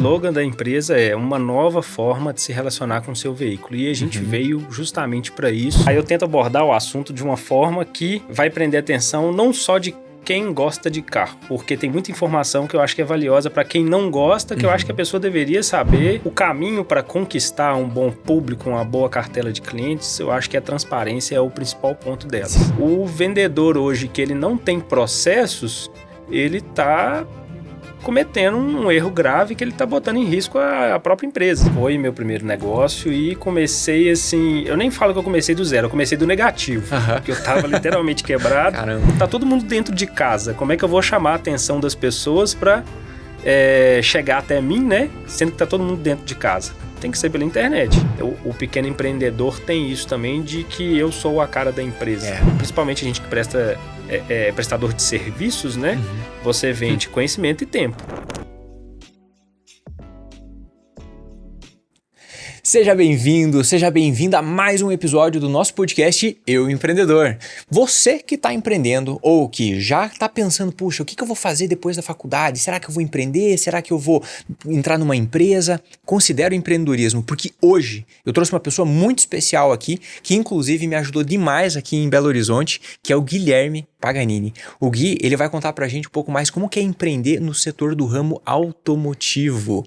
slogan da empresa é uma nova forma de se relacionar com o seu veículo. E a gente veio justamente para isso. Aí eu tento abordar o assunto de uma forma que vai prender atenção não só de quem gosta de carro, porque tem muita informação que eu acho que é valiosa para quem não gosta, que eu acho que a pessoa deveria saber. O caminho para conquistar um bom público, uma boa cartela de clientes, eu acho que a transparência é o principal ponto dela. O vendedor hoje que ele não tem processos, ele está cometendo um erro grave que ele está botando em risco a própria empresa. Foi meu primeiro negócio e comecei assim... Eu nem falo que eu comecei do zero, eu comecei do negativo. Porque eu estava literalmente quebrado. Caramba. Tá todo mundo dentro de casa. Como é que eu vou chamar a atenção das pessoas para chegar até mim, né? Sendo que tá todo mundo dentro de casa. Tem que ser pela internet. O pequeno empreendedor tem isso também, de que eu sou a cara da empresa. Principalmente a gente que presta... prestador de serviços, né? Você vende conhecimento e tempo. Seja bem-vindo, seja bem-vinda a mais um episódio do nosso podcast Eu Empreendedor. Você que está empreendendo ou que já está pensando, puxa, o que eu vou fazer depois da faculdade? Será que eu vou empreender? Será que eu vou entrar numa empresa? Considere o empreendedorismo, porque hoje eu trouxe uma pessoa muito especial aqui, que inclusive me ajudou demais aqui em Belo Horizonte, que é o Guilherme Paganini. O Gui, ele vai contar pra gente um pouco mais como que é empreender no setor do ramo automotivo,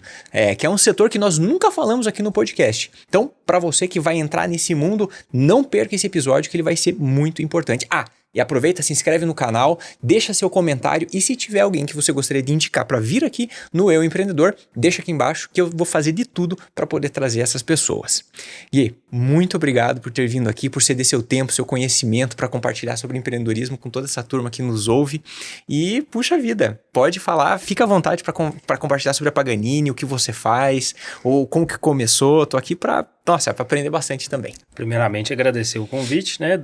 que é um setor que nós nunca falamos aqui no podcast. Então, para você que vai entrar nesse mundo, não perca esse episódio que ele vai ser muito importante. E aproveita, se inscreve no canal, deixa seu comentário e se tiver alguém que você gostaria de indicar para vir aqui no Eu Empreendedor, deixa aqui embaixo que eu vou fazer de tudo para poder trazer essas pessoas. Gui, muito obrigado por ter vindo aqui, por ceder seu tempo, seu conhecimento para compartilhar sobre empreendedorismo com toda essa turma que nos ouve. E, puxa vida, pode falar, fica à vontade para compartilhar sobre a Paganini, o que você faz, ou como que começou. Tô aqui para aprender bastante também. Primeiramente, agradecer o convite, né,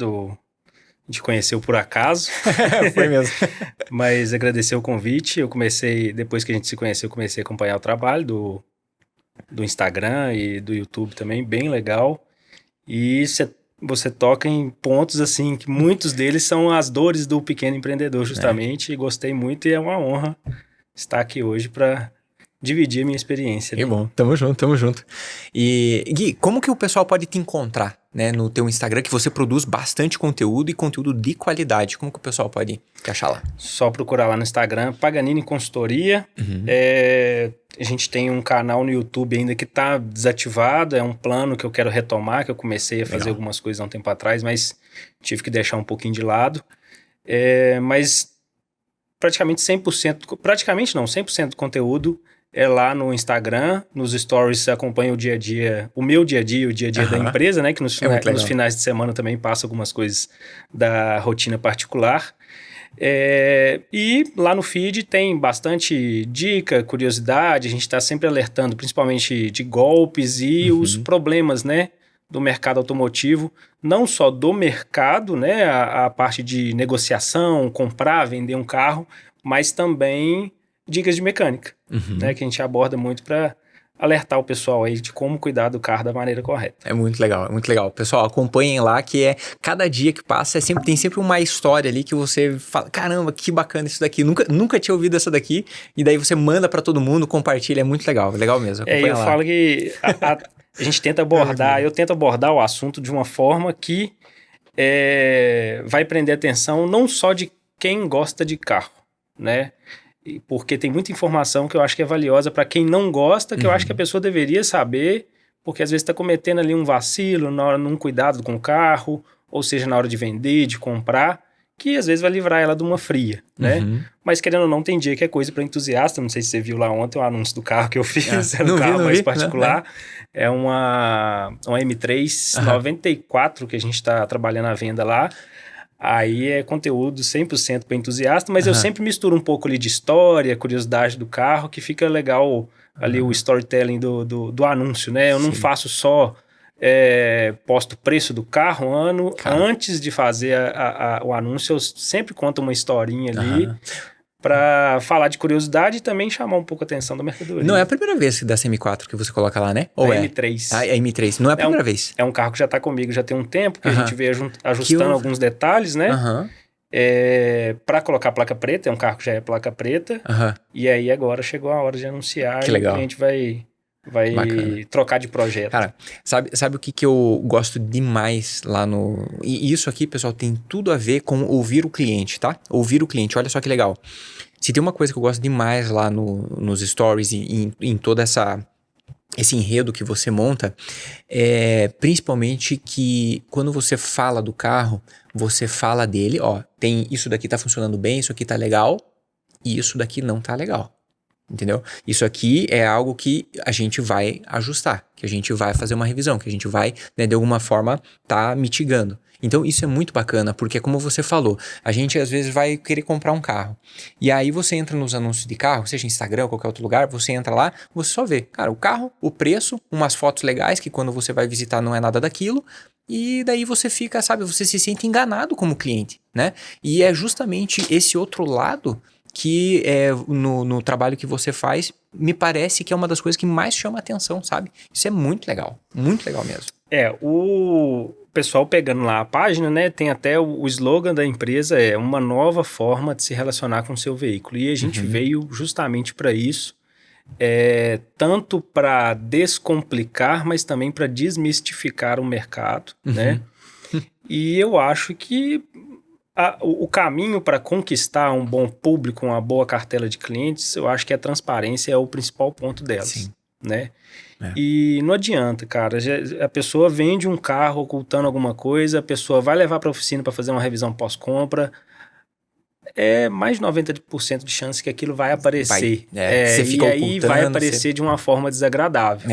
a gente conheceu por acaso. Foi mesmo. Mas agradecer o convite. Depois que a gente se conheceu, eu comecei a acompanhar o trabalho do Instagram e do YouTube também, bem legal. E você toca em pontos assim, que muitos deles são as dores do pequeno empreendedor, justamente. E gostei muito e é uma honra estar aqui hoje para dividir a minha experiência. Que bom, tamo junto. E Gui, como que o pessoal pode te encontrar, né, no teu Instagram, que você produz bastante conteúdo e conteúdo de qualidade? Como que o pessoal pode te achar lá? Só procurar lá no Instagram, Paganini Consultoria. A gente tem um canal no YouTube ainda que está desativado, é um plano que eu quero retomar, que eu comecei a fazer algumas coisas há um tempo atrás, mas tive que deixar um pouquinho de lado. Mas praticamente 100% do conteúdo é lá no Instagram. Nos stories acompanha o dia a dia, o meu dia a dia, o dia a dia da empresa, né? Que nos finais de semana também passa algumas coisas da rotina particular. E lá no feed tem bastante dica, curiosidade, a gente está sempre alertando, principalmente de golpes e os problemas, né, do mercado automotivo, não só do mercado, né, a parte de negociação, comprar, vender um carro, mas também dicas de mecânica, né, que a gente aborda muito para alertar o pessoal aí de como cuidar do carro da maneira correta. É muito legal. Pessoal, acompanhem lá, que cada dia que passa tem sempre uma história ali que você fala, caramba, que bacana isso daqui, nunca tinha ouvido essa daqui, e daí você manda para todo mundo, compartilha, é muito legal mesmo. Eu falo que a gente tenta abordar, eu tento abordar o assunto de uma forma que vai prender atenção não só de quem gosta de carro, né? Porque tem muita informação que eu acho que é valiosa para quem não gosta, que eu acho que a pessoa deveria saber, porque às vezes está cometendo ali um vacilo, num cuidado com o carro, ou seja, na hora de vender, de comprar, que às vezes vai livrar ela de uma fria, né? Mas querendo ou não, tem dia que é coisa para entusiasta. Não sei se você viu lá ontem o anúncio do carro que eu fiz, era um carro mais particular. É uma M3 94 que a gente está trabalhando à venda lá. Aí é conteúdo 100% para entusiasta, mas eu sempre misturo um pouco ali de história, curiosidade do carro, que fica legal ali o storytelling do anúncio, né? Eu não faço só, posto o preço do carro antes de fazer o anúncio, eu sempre conto uma historinha ali para falar de curiosidade e também chamar um pouco a atenção da mercadoria. Não é a primeira vez dessa M4 que você coloca lá, né? Ou é? M3. É M3, não é a primeira vez. É um carro que já está comigo já tem um tempo, que a gente veio ajustando alguns detalhes, né? para colocar placa preta, é um carro que já é placa preta, e aí agora chegou a hora de anunciar Que e legal. o cliente vai trocar de projeto. Cara, sabe o que eu gosto demais lá no... E isso aqui, pessoal, tem tudo a ver com ouvir o cliente, tá? Ouvir o cliente, olha só que legal. Se tem uma coisa que eu gosto demais lá nos stories e em toda esse enredo que você monta, é principalmente que quando você fala do carro, você fala dele, ó, tem isso daqui tá funcionando bem, isso aqui tá legal, e isso daqui não tá legal. Entendeu? Isso aqui é algo que a gente vai ajustar, que a gente vai fazer uma revisão, que a gente vai, né, de alguma forma, tá mitigando. Então isso é muito bacana, porque como você falou, a gente às vezes vai querer comprar um carro. E aí você entra nos anúncios de carro, seja Instagram ou qualquer outro lugar, você entra lá, você só vê, cara, o carro, o preço, umas fotos legais que quando você vai visitar não é nada daquilo. E daí você fica, sabe, você se sente enganado como cliente, né? E é justamente esse outro lado que no trabalho que você faz, me parece que é uma das coisas que mais chama atenção, sabe? Isso é muito legal mesmo. O pessoal pegando lá a página, né, tem até o slogan da empresa, é uma nova forma de se relacionar com o seu veículo. E a gente veio justamente para isso, tanto para descomplicar, mas também para desmistificar o mercado, né? E eu acho que o caminho para conquistar um bom público, uma boa cartela de clientes, eu acho que a transparência é o principal ponto delas. Sim. Né? E não adianta, cara. A pessoa vende um carro ocultando alguma coisa, a pessoa vai levar para a oficina para fazer uma revisão pós-compra. É mais de 90% de chance que aquilo vai aparecer. Você fica e aí vai aparecer você... de uma forma desagradável.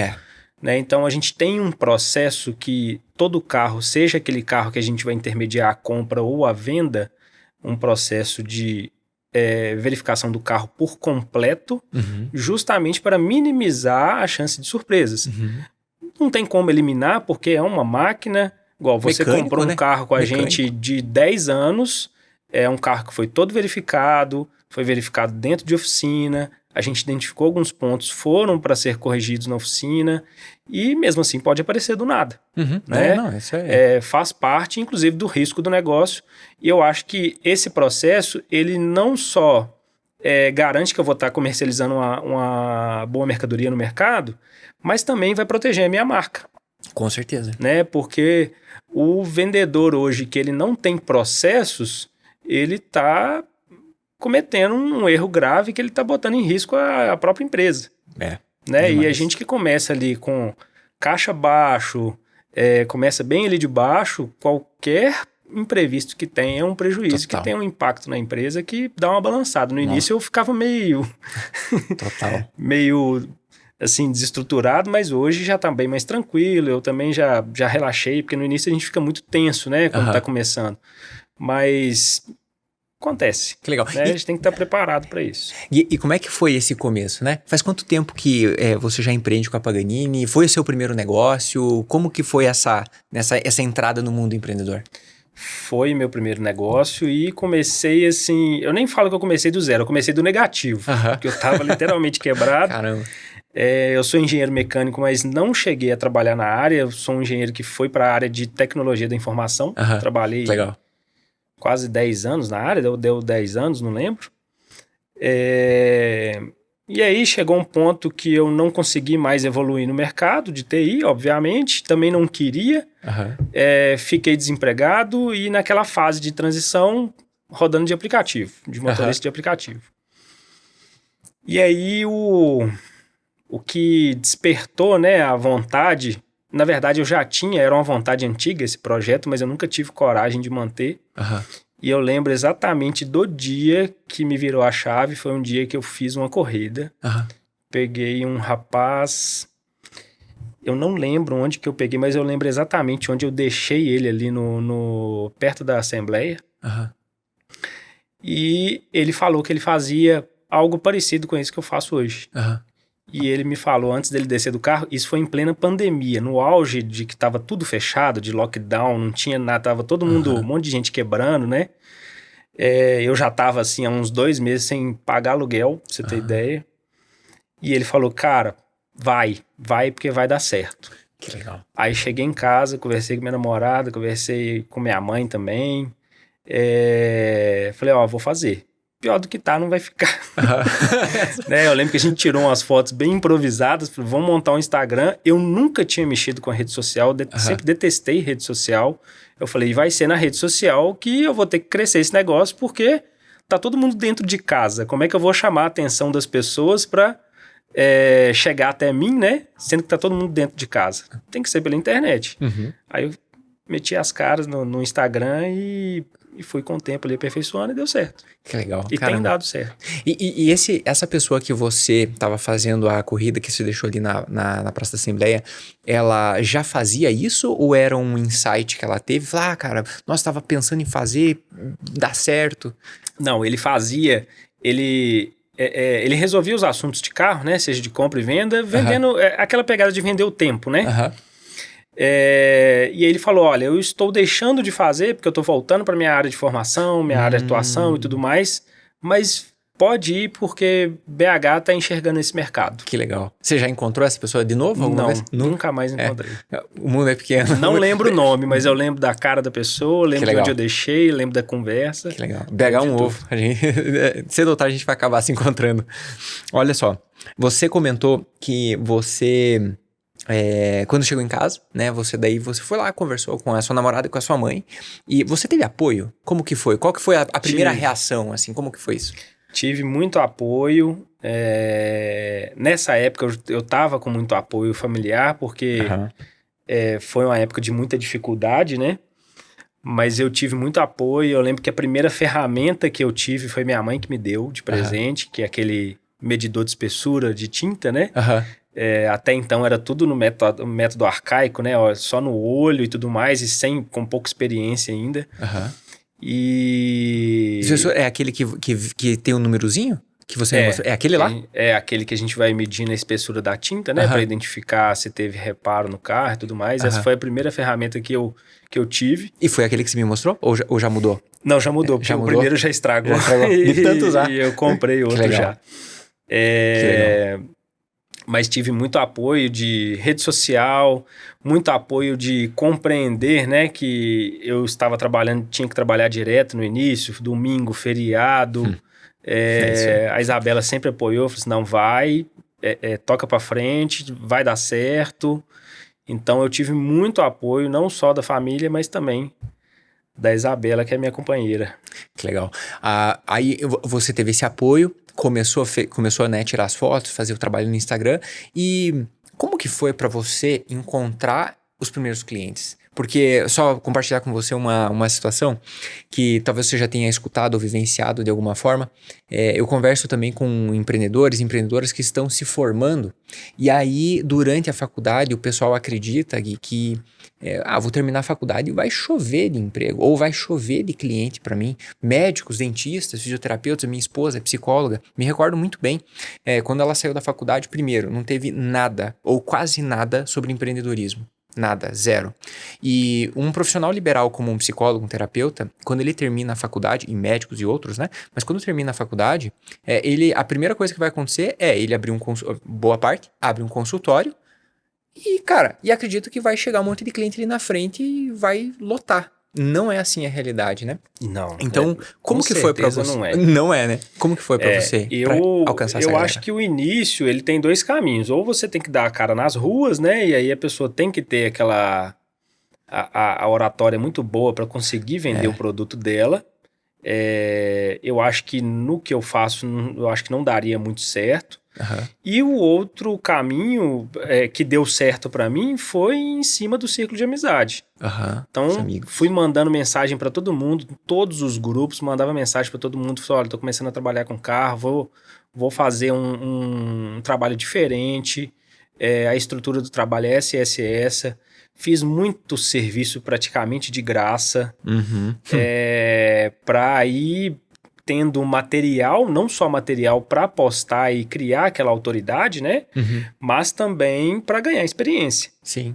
Né? Então a gente tem um processo que todo carro, seja aquele carro que a gente vai intermediar a compra ou a venda, um processo de verificação do carro por completo, justamente para minimizar a chance de surpresas. Não tem como eliminar, porque é uma máquina, igual você comprou um carro com a gente de 10 anos, é um carro que foi todo verificado, foi verificado dentro de oficina, a gente identificou alguns pontos, foram para ser corrigidos na oficina, e mesmo assim pode aparecer do nada. Né? Isso faz parte, inclusive, do risco do negócio. E eu acho que esse processo, ele não só garante que eu vou estar comercializando uma boa mercadoria no mercado, mas também vai proteger a minha marca. Com certeza. Né? Porque o vendedor hoje, que ele não tem processos, ele está cometendo um erro grave que ele está botando em risco a própria empresa. Né? E a gente que começa ali com caixa baixo, começa bem ali de baixo, qualquer imprevisto que tem é um prejuízo, que tem um impacto na empresa que dá uma balançada. No início eu ficava meio assim, desestruturado, mas hoje já tá bem mais tranquilo, eu também já relaxei, porque no início a gente fica muito tenso, né, quando tá começando. Mas acontece. Que legal. Né? A gente tem que estar preparado para isso. E como é que foi esse começo, né? Faz quanto tempo que você já empreende com a Paganini? Foi o seu primeiro negócio? Como que foi essa entrada no mundo empreendedor? Foi meu primeiro negócio e comecei assim... Eu nem falo que eu comecei do zero, eu comecei do negativo. Porque eu tava literalmente quebrado. Caramba. Eu sou engenheiro mecânico, mas não cheguei a trabalhar na área. Eu sou um engenheiro que foi para a área de tecnologia da informação. Trabalhei... Legal. Quase 10 anos na área, deu 10 anos, não lembro. E aí chegou um ponto que eu não consegui mais evoluir no mercado de TI, obviamente, também não queria, fiquei desempregado e naquela fase de transição rodando de aplicativo, de motorista de aplicativo. E aí o que despertou, né, a vontade... Na verdade, eu já tinha, era uma vontade antiga esse projeto, mas eu nunca tive coragem de manter. E eu lembro exatamente do dia que me virou a chave, foi um dia que eu fiz uma corrida. Peguei um rapaz, eu não lembro onde que eu peguei, mas eu lembro exatamente onde eu deixei ele ali perto da Assembleia. E ele falou que ele fazia algo parecido com isso que eu faço hoje. E ele me falou, antes dele descer do carro, isso foi em plena pandemia, no auge de que tava tudo fechado, de lockdown, não tinha nada, tava todo mundo, um monte de gente quebrando, né? Eu já tava assim há uns 2 meses sem pagar aluguel, pra você ter ideia. E ele falou, cara, vai porque vai dar certo. Que legal. Aí cheguei em casa, conversei com minha namorada, conversei com minha mãe também. Falei, ó, vou fazer. Pior do que tá, não vai ficar. Né? Eu lembro que a gente tirou umas fotos bem improvisadas, falei, vamos montar um Instagram. Eu nunca tinha mexido com a rede social, sempre detestei rede social. Eu falei, vai ser na rede social que eu vou ter que crescer esse negócio, porque tá todo mundo dentro de casa. Como é que eu vou chamar a atenção das pessoas para chegar até mim, né? Sendo que tá todo mundo dentro de casa. Tem que ser pela internet. Aí eu meti as caras no Instagram e fui com o tempo ali aperfeiçoando e deu certo. Que legal. E Caramba. tem dado certo. E essa pessoa que você estava fazendo a corrida, que você deixou ali na Praça da Assembleia, ela já fazia isso ou era um insight que ela teve? Falar, cara, nós estava pensando em fazer, dá certo. Não, ele fazia, ele resolvia os assuntos de carro, né? Seja de compra e venda, vendendo aquela pegada de vender o tempo, né? E aí ele falou, olha, eu estou deixando de fazer porque eu estou voltando para minha área de formação, minha área de atuação e tudo mais, mas pode ir porque BH está enxergando esse mercado. Que legal. Você já encontrou essa pessoa de novo alguma vez? Nunca mais encontrei. O mundo é pequeno. Não lembro o nome, mas eu lembro da cara da pessoa, lembro de onde eu deixei, lembro da conversa. Que legal. BH é um ovo. Cedo ou tarde a gente vai acabar se encontrando. Olha só, você comentou que você... quando chegou em casa, né, você foi lá, conversou com a sua namorada e com a sua mãe, e você teve apoio? Como que foi? Qual que foi a primeira reação, assim, como que foi isso? Tive muito apoio, nessa época eu tava com muito apoio familiar, porque foi uma época de muita dificuldade, né, mas eu tive muito apoio. Eu lembro que a primeira ferramenta que eu tive foi minha mãe que me deu de presente, que é aquele medidor de espessura de tinta, né, até então era tudo no método arcaico, né? Só no olho e tudo mais, e com pouca experiência ainda. E... É aquele que tem um númerozinho? Que você me mostrou? É aquele lá? É aquele que a gente vai medindo a espessura da tinta, né? Para identificar se teve reparo no carro e tudo mais. Essa foi a primeira ferramenta que eu tive. E foi aquele que você me mostrou? Ou já mudou? Não, já mudou, porque o primeiro já estragou. De tanto usar. E eu comprei outro já. Que legal. Mas tive muito apoio de rede social, muito apoio de compreender, né, que eu estava trabalhando, tinha que trabalhar direto no início, domingo, feriado. A Isabela sempre apoiou, falou assim, não, vai, toca pra frente, vai dar certo. Então eu tive muito apoio, não só da família, mas também da Isabela, que é minha companheira. Que legal. Aí você teve esse apoio, começou a, né, tirar as fotos, fazer o trabalho no Instagram. E como que foi para você encontrar os primeiros clientes? Porque, só compartilhar com você uma situação que talvez você já tenha escutado ou vivenciado de alguma forma. Eu converso também com empreendedores e empreendedoras que estão se formando. E aí, durante a faculdade, o pessoal acredita que vou terminar a faculdade e vai chover de emprego, ou vai chover de cliente para mim. Médicos, dentistas, fisioterapeutas, minha esposa é psicóloga. Me recordo muito bem, quando ela saiu da faculdade, primeiro, não teve nada, ou quase nada, sobre empreendedorismo. Nada, zero. E um profissional liberal como um psicólogo, um terapeuta, quando ele termina a faculdade, e médicos e outros, né? Mas quando termina a faculdade, a primeira coisa que vai acontecer é ele abrir boa parte, abre um consultório e, cara, acredito que vai chegar um monte de cliente ali na frente e vai lotar. Não é assim a realidade, né? Não. Então, como que foi pra você? Não é, né? Como que foi pra você alcançar essa Eu acho que o início, ele tem dois caminhos. Ou você tem que dar a cara nas ruas, né? E aí a pessoa tem que ter a oratória muito boa para conseguir vender o produto dela. Eu acho que no que eu faço, eu acho que não daria muito certo. E o outro caminho que deu certo para mim foi em cima do círculo de amizade. Então, fui mandando mensagem para todo mundo, todos os grupos, mandava mensagem para todo mundo, falei, olha, tô começando a trabalhar com carro, vou fazer um trabalho diferente, a estrutura do trabalho é essa. Fiz muito serviço praticamente de graça, para ir tendo material, não só material para postar e criar aquela autoridade, né? Mas também para ganhar experiência. Sim.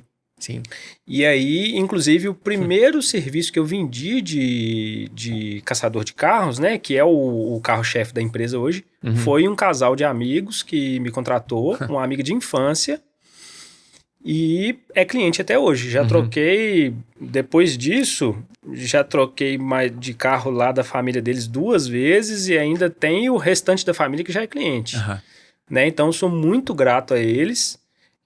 E aí, inclusive, o primeiro serviço que eu vendi de caçador de carros, né? Que é o carro-chefe da empresa hoje, foi um casal de amigos que me contratou, uma amiga de infância. E é cliente até hoje. Já troquei, depois disso, já troquei de carro lá da família deles 2 vezes e ainda tem o restante da família que já é cliente. Né? Então, eu sou muito grato a eles,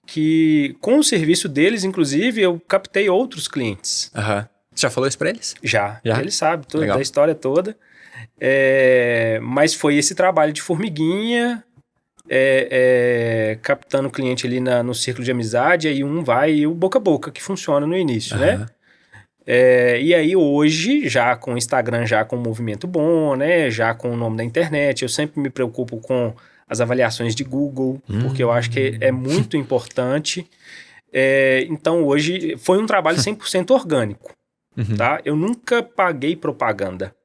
que com o serviço deles, inclusive, eu captei outros clientes. Você já falou isso pra eles? Já. Eles sabem Legal. da história toda. Mas foi esse trabalho de formiguinha, captando o cliente ali no círculo de amizade, aí vai e o boca a boca que funciona no início, né? E aí hoje, já com o Instagram, já com um movimento bom, né? Já com o nome da internet, eu sempre me preocupo com as avaliações de Google, porque eu acho que é muito importante. Então hoje foi um trabalho 100% orgânico, tá? Eu nunca paguei propaganda.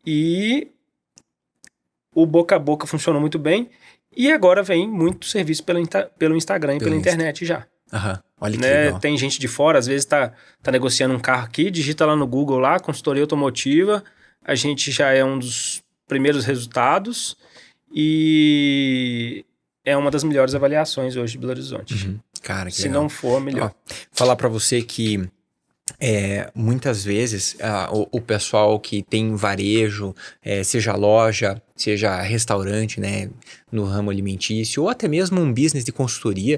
E o boca a boca funcionou muito bem. E agora vem muito serviço pelo Instagram e pela internet já. Olha que né? legal. Tem gente de fora, às vezes tá negociando um carro aqui, digita lá no Google lá, consultoria automotiva, a gente já é um dos primeiros resultados e é uma das melhores avaliações hoje de Belo Horizonte. Cara, que Se legal. não for, melhor. Falar pra você que muitas vezes o pessoal que tem varejo, seja loja, seja restaurante, né, no ramo alimentício, ou até mesmo um business de consultoria,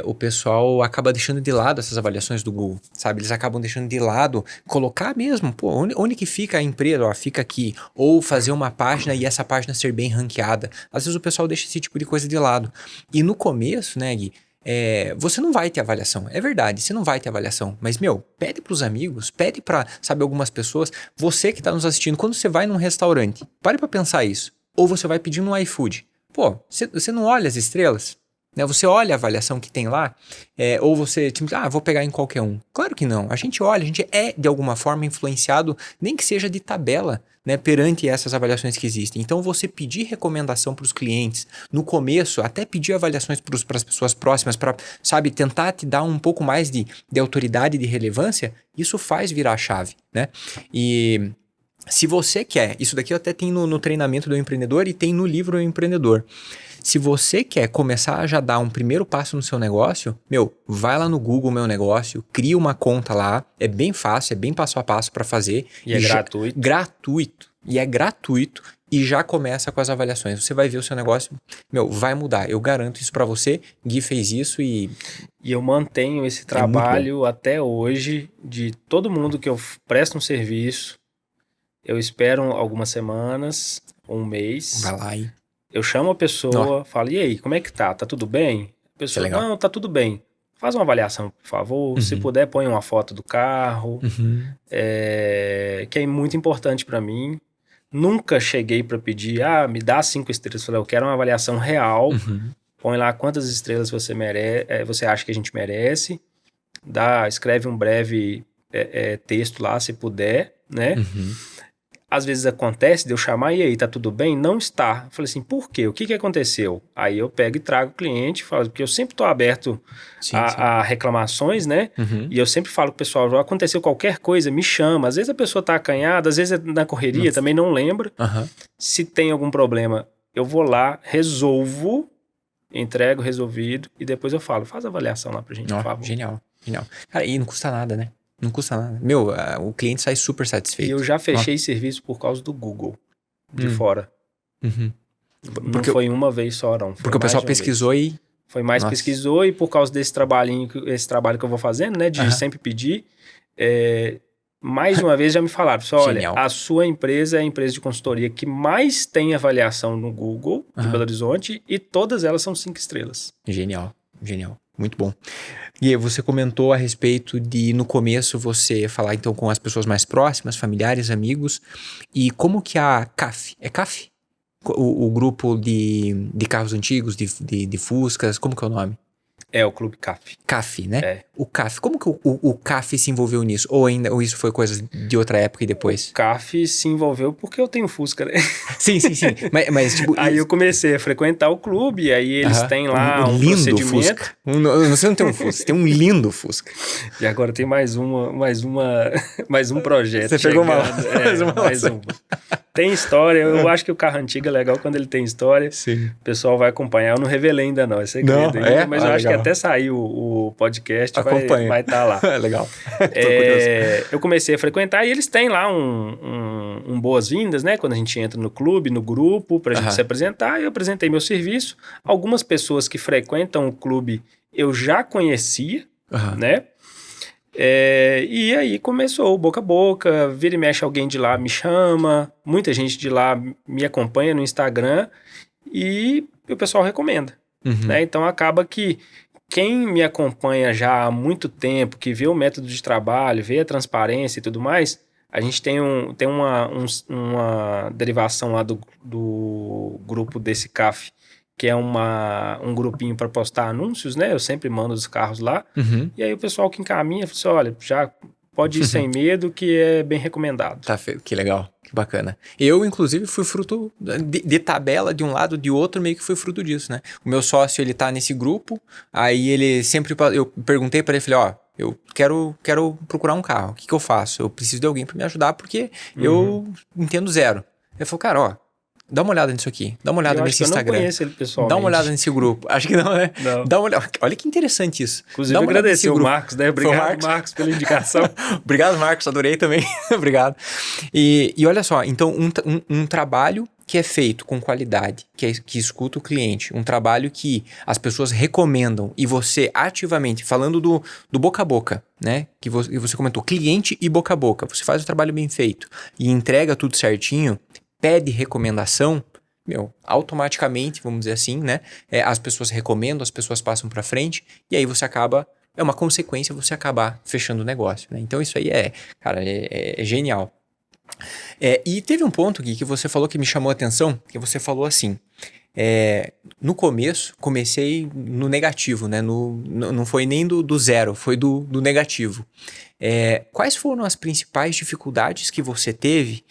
o pessoal acaba deixando de lado essas avaliações do Google, sabe? Eles acabam deixando de lado, colocar mesmo, pô, onde que fica a empresa? Ó, fica aqui. Ou fazer uma página e essa página ser bem ranqueada. Às vezes o pessoal deixa esse tipo de coisa de lado. E no começo, né, Gui, você não vai ter avaliação, é verdade, você não vai ter avaliação, mas pede pros amigos, pede pra, sabe, algumas pessoas, você que tá nos assistindo, quando você vai num restaurante, pare pra pensar isso, ou você vai pedir no iFood, pô, você não olha as estrelas, né? Você olha a avaliação que tem lá, ou você, tipo, vou pegar em qualquer um. Claro que não, a gente olha, a gente é de alguma forma influenciado, nem que seja de tabela, né, perante essas avaliações que existem. Então você pedir recomendação para os clientes, no começo, até pedir avaliações para as pessoas próximas, para, sabe, tentar te dar um pouco mais de autoridade e de relevância, isso faz virar a chave, né? E se você quer, isso daqui eu até tem no treinamento do empreendedor e tem no livro do empreendedor. Se você quer começar a já dar um primeiro passo no seu negócio, vai lá no Google Meu Negócio, cria uma conta lá, é bem fácil, é bem passo a passo para fazer. E é gratuito. Gratuito. E é gratuito e já começa com as avaliações. Você vai ver o seu negócio, vai mudar. Eu garanto isso para você. Gui fez isso e eu mantenho esse trabalho até hoje de todo mundo que eu presto um serviço. Eu espero algumas semanas, um mês. Vai lá e eu chamo a pessoa, falo, e aí, como é que tá? Tá tudo bem? A pessoa, não, tá tudo bem. Faz uma avaliação, por favor. Se puder, põe uma foto do carro. Que é muito importante para mim. Nunca cheguei para pedir, me dá 5 estrelas. Falei, eu quero uma avaliação real. Põe lá quantas estrelas você você acha que a gente merece. Escreve um breve texto lá, se puder, né? Às vezes acontece de eu chamar, e aí, tá tudo bem? Não está. Eu falei assim, por quê? O que aconteceu? Aí eu pego e trago o cliente, falo, porque eu sempre tô aberto a reclamações, né? E eu sempre falo pro pessoal, aconteceu qualquer coisa, me chama. Às vezes a pessoa tá acanhada, às vezes na correria, também não lembra. Se tem algum problema, eu vou lá, resolvo, entrego resolvido, e depois eu falo, faz a avaliação lá pra gente, por favor. Genial. Cara, e não custa nada, né? Não custa nada. O cliente sai super satisfeito. E eu já fechei serviço por causa do Google, de fora. Não foi uma vez só, não. Porque o pessoal pesquisou e... Foi mais pesquisou e por causa desse trabalho que eu vou fazendo, né? De sempre pedir. Mais uma vez já me falaram, pessoal, olha, a sua empresa é a empresa de consultoria que mais tem avaliação no Google de Belo Horizonte e todas elas são 5 estrelas. Genial. Muito bom. E você comentou a respeito de, no começo, você falar então com as pessoas mais próximas, familiares, amigos, e como que a CAF, é CAF? O grupo de carros antigos, de Fuscas, como que é o nome? É o Clube CAF. CAF, né? O CAF. Como que o CAF se envolveu nisso? Ou isso foi coisa de outra época e depois? O CAF se envolveu porque eu tenho Fusca, né? Sim. Mas tipo... Aí eu comecei a frequentar o clube, aí eles têm lá um lindo procedimento. Fusca. Você não tem um Fusca, você tem um lindo Fusca. E agora tem mais um projeto. Você pegou uma. Mais uma. Tem história. Eu acho que o carro antigo é legal quando ele tem história. Sim. O pessoal vai acompanhar. Eu não revelei ainda não, é segredo Não, ainda. é? Mas eu acho legal. que até sair o podcast Acompanha. vai estar lá. Legal. Tô curioso. Eu comecei a frequentar e eles têm lá um boas-vindas, né? Quando a gente entra no clube, no grupo, pra gente se apresentar. Eu apresentei meu serviço. Algumas pessoas que frequentam o clube eu já conhecia, né? E aí começou boca a boca, vira e mexe alguém de lá me chama, muita gente de lá me acompanha no Instagram e o pessoal recomenda, né? Então acaba que quem me acompanha já há muito tempo, que vê o método de trabalho, vê a transparência e tudo mais, a gente tem uma derivação lá do grupo desse CAF, que é um grupinho para postar anúncios, né? Eu sempre mando os carros lá. E aí o pessoal que encaminha, fala assim, olha, já pode ir sem medo, que é bem recomendado. Tá feito, que legal, que bacana. Eu, inclusive, fui fruto de tabela de um lado, de outro, meio que fui fruto disso, né? O meu sócio, ele tá nesse grupo, aí ele sempre... Eu perguntei para ele, falei, ó, eu quero procurar um carro, o que eu faço? Eu preciso de alguém para me ajudar, porque eu entendo zero. Ele falou, cara, ó, dá uma olhada nisso aqui. Dá uma olhada nesse Instagram. Eu não conheço ele pessoalmente. Dá uma olhada nesse grupo. Acho que não, né? Não. Dá uma olhada. Olha que interessante isso. Inclusive, agradecer o Marcos, né? Obrigado, Marcos, pela indicação. Obrigado, Marcos. Adorei também. Obrigado. E olha só, então, um trabalho que é feito com qualidade, que escuta o cliente, um trabalho que as pessoas recomendam e você ativamente, falando do boca a boca, né? Que você comentou, cliente e boca a boca. Você faz o trabalho bem feito e entrega tudo certinho, pede recomendação, automaticamente, vamos dizer assim, né? As pessoas recomendam, as pessoas passam para frente e aí você acaba, é uma consequência você acabar fechando o negócio, né? Então isso aí cara, é genial. E teve um ponto, Gui, que você falou que me chamou a atenção, que você falou assim, no começo, comecei no negativo, né? Não foi nem do zero, foi do negativo. Quais foram as principais dificuldades que você teve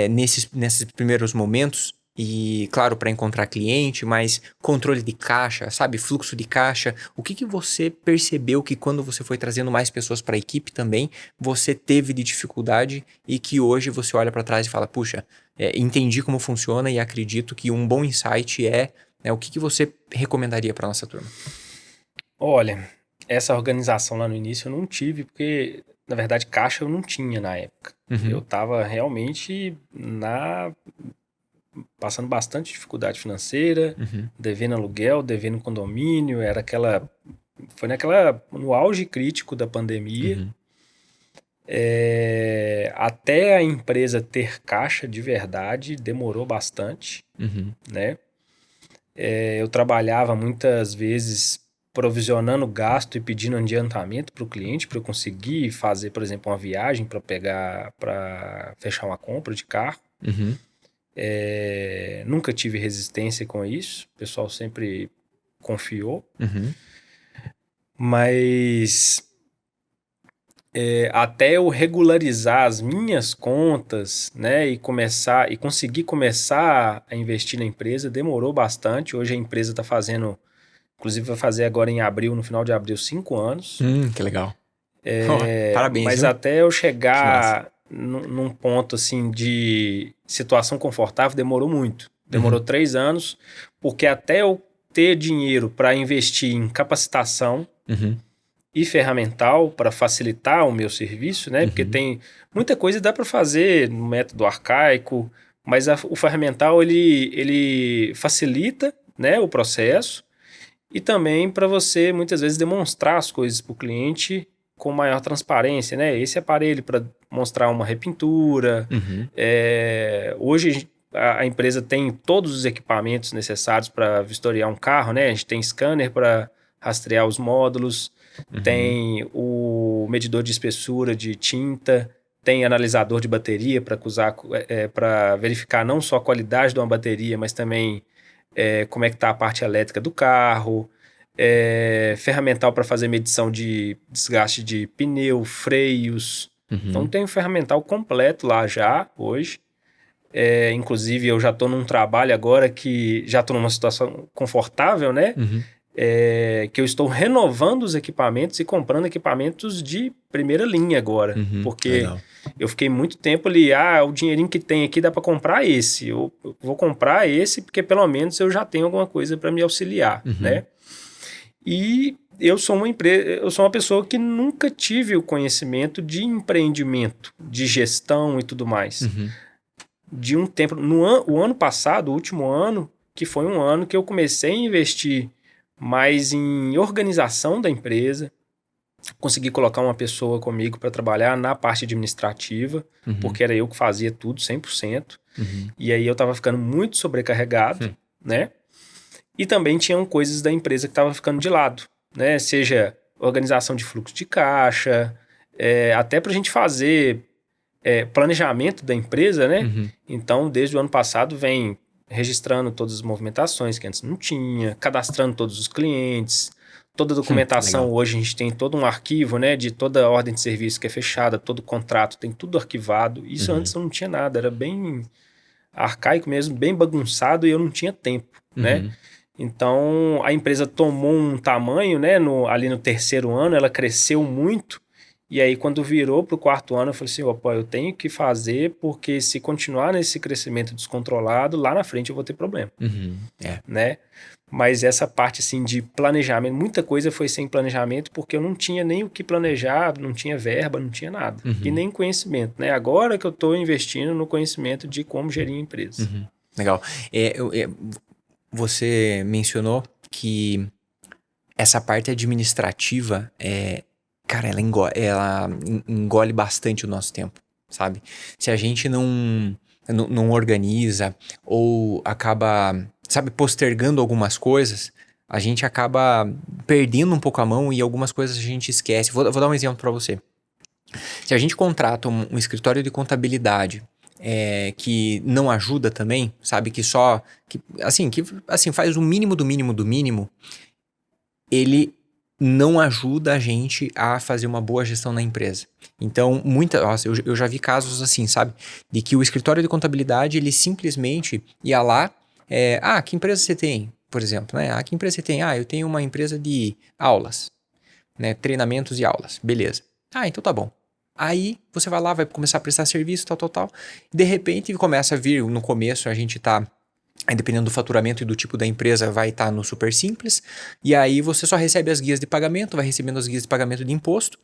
nesses primeiros momentos? E, claro, para encontrar cliente, mas controle de caixa, sabe? Fluxo de caixa. O que você percebeu que quando você foi trazendo mais pessoas para a equipe também, você teve de dificuldade e que hoje você olha para trás e fala, puxa, entendi como funciona e acredito que um bom insight o que você recomendaria para nossa turma? Olha, essa organização lá no início eu não tive, porque, na verdade, caixa eu não tinha na época. Eu estava realmente passando bastante dificuldade financeira, devendo aluguel, devendo condomínio, foi no auge crítico da pandemia, até a empresa ter caixa de verdade, demorou bastante, né? Eu trabalhava muitas vezes provisionando gasto e pedindo adiantamento para o cliente, para eu conseguir fazer, por exemplo, uma viagem para fechar uma compra de carro. Nunca tive resistência com isso, o pessoal sempre confiou, mas até eu regularizar as minhas contas, né, e conseguir começar a investir na empresa demorou bastante. Hoje a empresa está fazendo, inclusive vai fazer agora em abril, no final de abril, 5 anos. Que legal. Parabéns. Mas viu? até eu chegar num ponto assim de situação confortável demorou muito. Demorou 3 anos, porque até eu ter dinheiro para investir em capacitação e ferramental para facilitar o meu serviço, né? Porque tem muita coisa que dá para fazer no método arcaico, mas o ferramental ele facilita, né, o processo e também para você muitas vezes demonstrar as coisas para o cliente com maior transparência, né? Esse aparelho para mostrar uma repintura. Hoje a empresa tem todos os equipamentos necessários para vistoriar um carro, né? A gente tem scanner para rastrear os módulos, tem o medidor de espessura de tinta, tem analisador de bateria para verificar não só a qualidade de uma bateria, mas também como é que está a parte elétrica do carro. Ferramental para fazer medição de desgaste de pneu, freios. Então tem um ferramental completo lá já, hoje. Inclusive eu já estou num trabalho agora que já estou numa situação confortável, né? que eu estou renovando os equipamentos e comprando equipamentos de primeira linha agora. Porque legal. eu fiquei muito tempo ali, o dinheirinho que tem aqui dá para comprar esse. Eu vou comprar esse porque pelo menos eu já tenho alguma coisa para me auxiliar, né? E eu sou uma pessoa que nunca tive o conhecimento de empreendimento, de gestão e tudo mais. De um tempo, o ano passado, o último ano, que foi um ano que eu comecei a investir mais em organização da empresa, consegui colocar uma pessoa comigo para trabalhar na parte administrativa, porque era eu que fazia tudo 100%, e aí eu estava ficando muito sobrecarregado, né? E também tinham coisas da empresa que estavam ficando de lado, né? Seja organização de fluxo de caixa, até para a gente fazer planejamento da empresa, né? Então, desde o ano passado, vem registrando todas as movimentações que antes não tinha, cadastrando todos os clientes, toda a documentação. Hoje a gente tem todo um arquivo, né? De toda a ordem de serviço que é fechada, todo contrato, tem tudo arquivado. Isso antes não tinha nada, era bem arcaico mesmo, bem bagunçado e eu não tinha tempo, né? Então, a empresa tomou um tamanho, né? Ali no terceiro ano, ela cresceu muito. E aí, quando virou para o quarto ano, eu falei assim, opa, eu tenho que fazer, porque se continuar nesse crescimento descontrolado, lá na frente eu vou ter problema, né? Mas essa parte, assim, de planejamento, muita coisa foi sem planejamento, porque eu não tinha nem o que planejar, não tinha verba, não tinha nada. E nem conhecimento, né? Agora que eu estou investindo no conhecimento de como gerir a empresa. Legal. Você mencionou que essa parte administrativa, cara, ela engole bastante o nosso tempo, sabe? Se a gente não organiza ou acaba, sabe, postergando algumas coisas, a gente acaba perdendo um pouco a mão e algumas coisas a gente esquece. Vou dar um exemplo para você. Se a gente contrata um escritório de contabilidade que não ajuda também, sabe, que faz o mínimo do mínimo do mínimo, ele não ajuda a gente a fazer uma boa gestão na empresa. Então, eu já vi casos assim, sabe, de que o escritório de contabilidade, ele simplesmente ia lá, que empresa você tem, por exemplo, né? Que empresa você tem? Eu tenho uma empresa de aulas, né? Treinamentos e aulas, beleza. Então tá bom. Aí você vai lá, vai começar a prestar serviço, tal. De repente começa a vir, no começo a gente tá, dependendo do faturamento e do tipo da empresa, vai estar no super simples. E aí você só recebe as guias de pagamento, vai recebendo as guias de pagamento de imposto.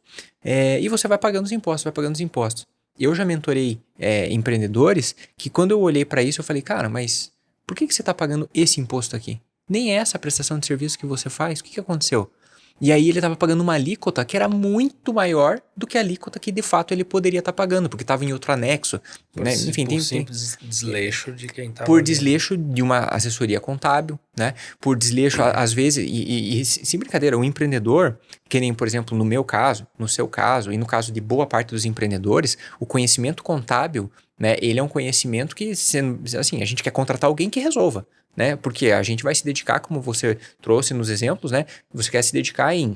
E você vai pagando os impostos, Eu já mentorei empreendedores que quando eu olhei para isso, eu falei, cara, mas por que você está pagando esse imposto aqui? Nem é essa prestação de serviço que você faz. O que aconteceu? E aí ele estava pagando uma alíquota que era muito maior do que a alíquota que de fato ele poderia estar pagando, porque estava em outro anexo. Né? Enfim, por simples desleixo de quem estava... Por desleixo de uma assessoria contábil, né? Por desleixo, às vezes, e sem brincadeira, o empreendedor, que nem, por exemplo, no meu caso, no seu caso, e no caso de boa parte dos empreendedores, o conhecimento contábil, né? Ele é um conhecimento que, assim, a gente quer contratar alguém que resolva. Né? Porque a gente vai se dedicar, como você trouxe nos exemplos, né? Você quer se dedicar em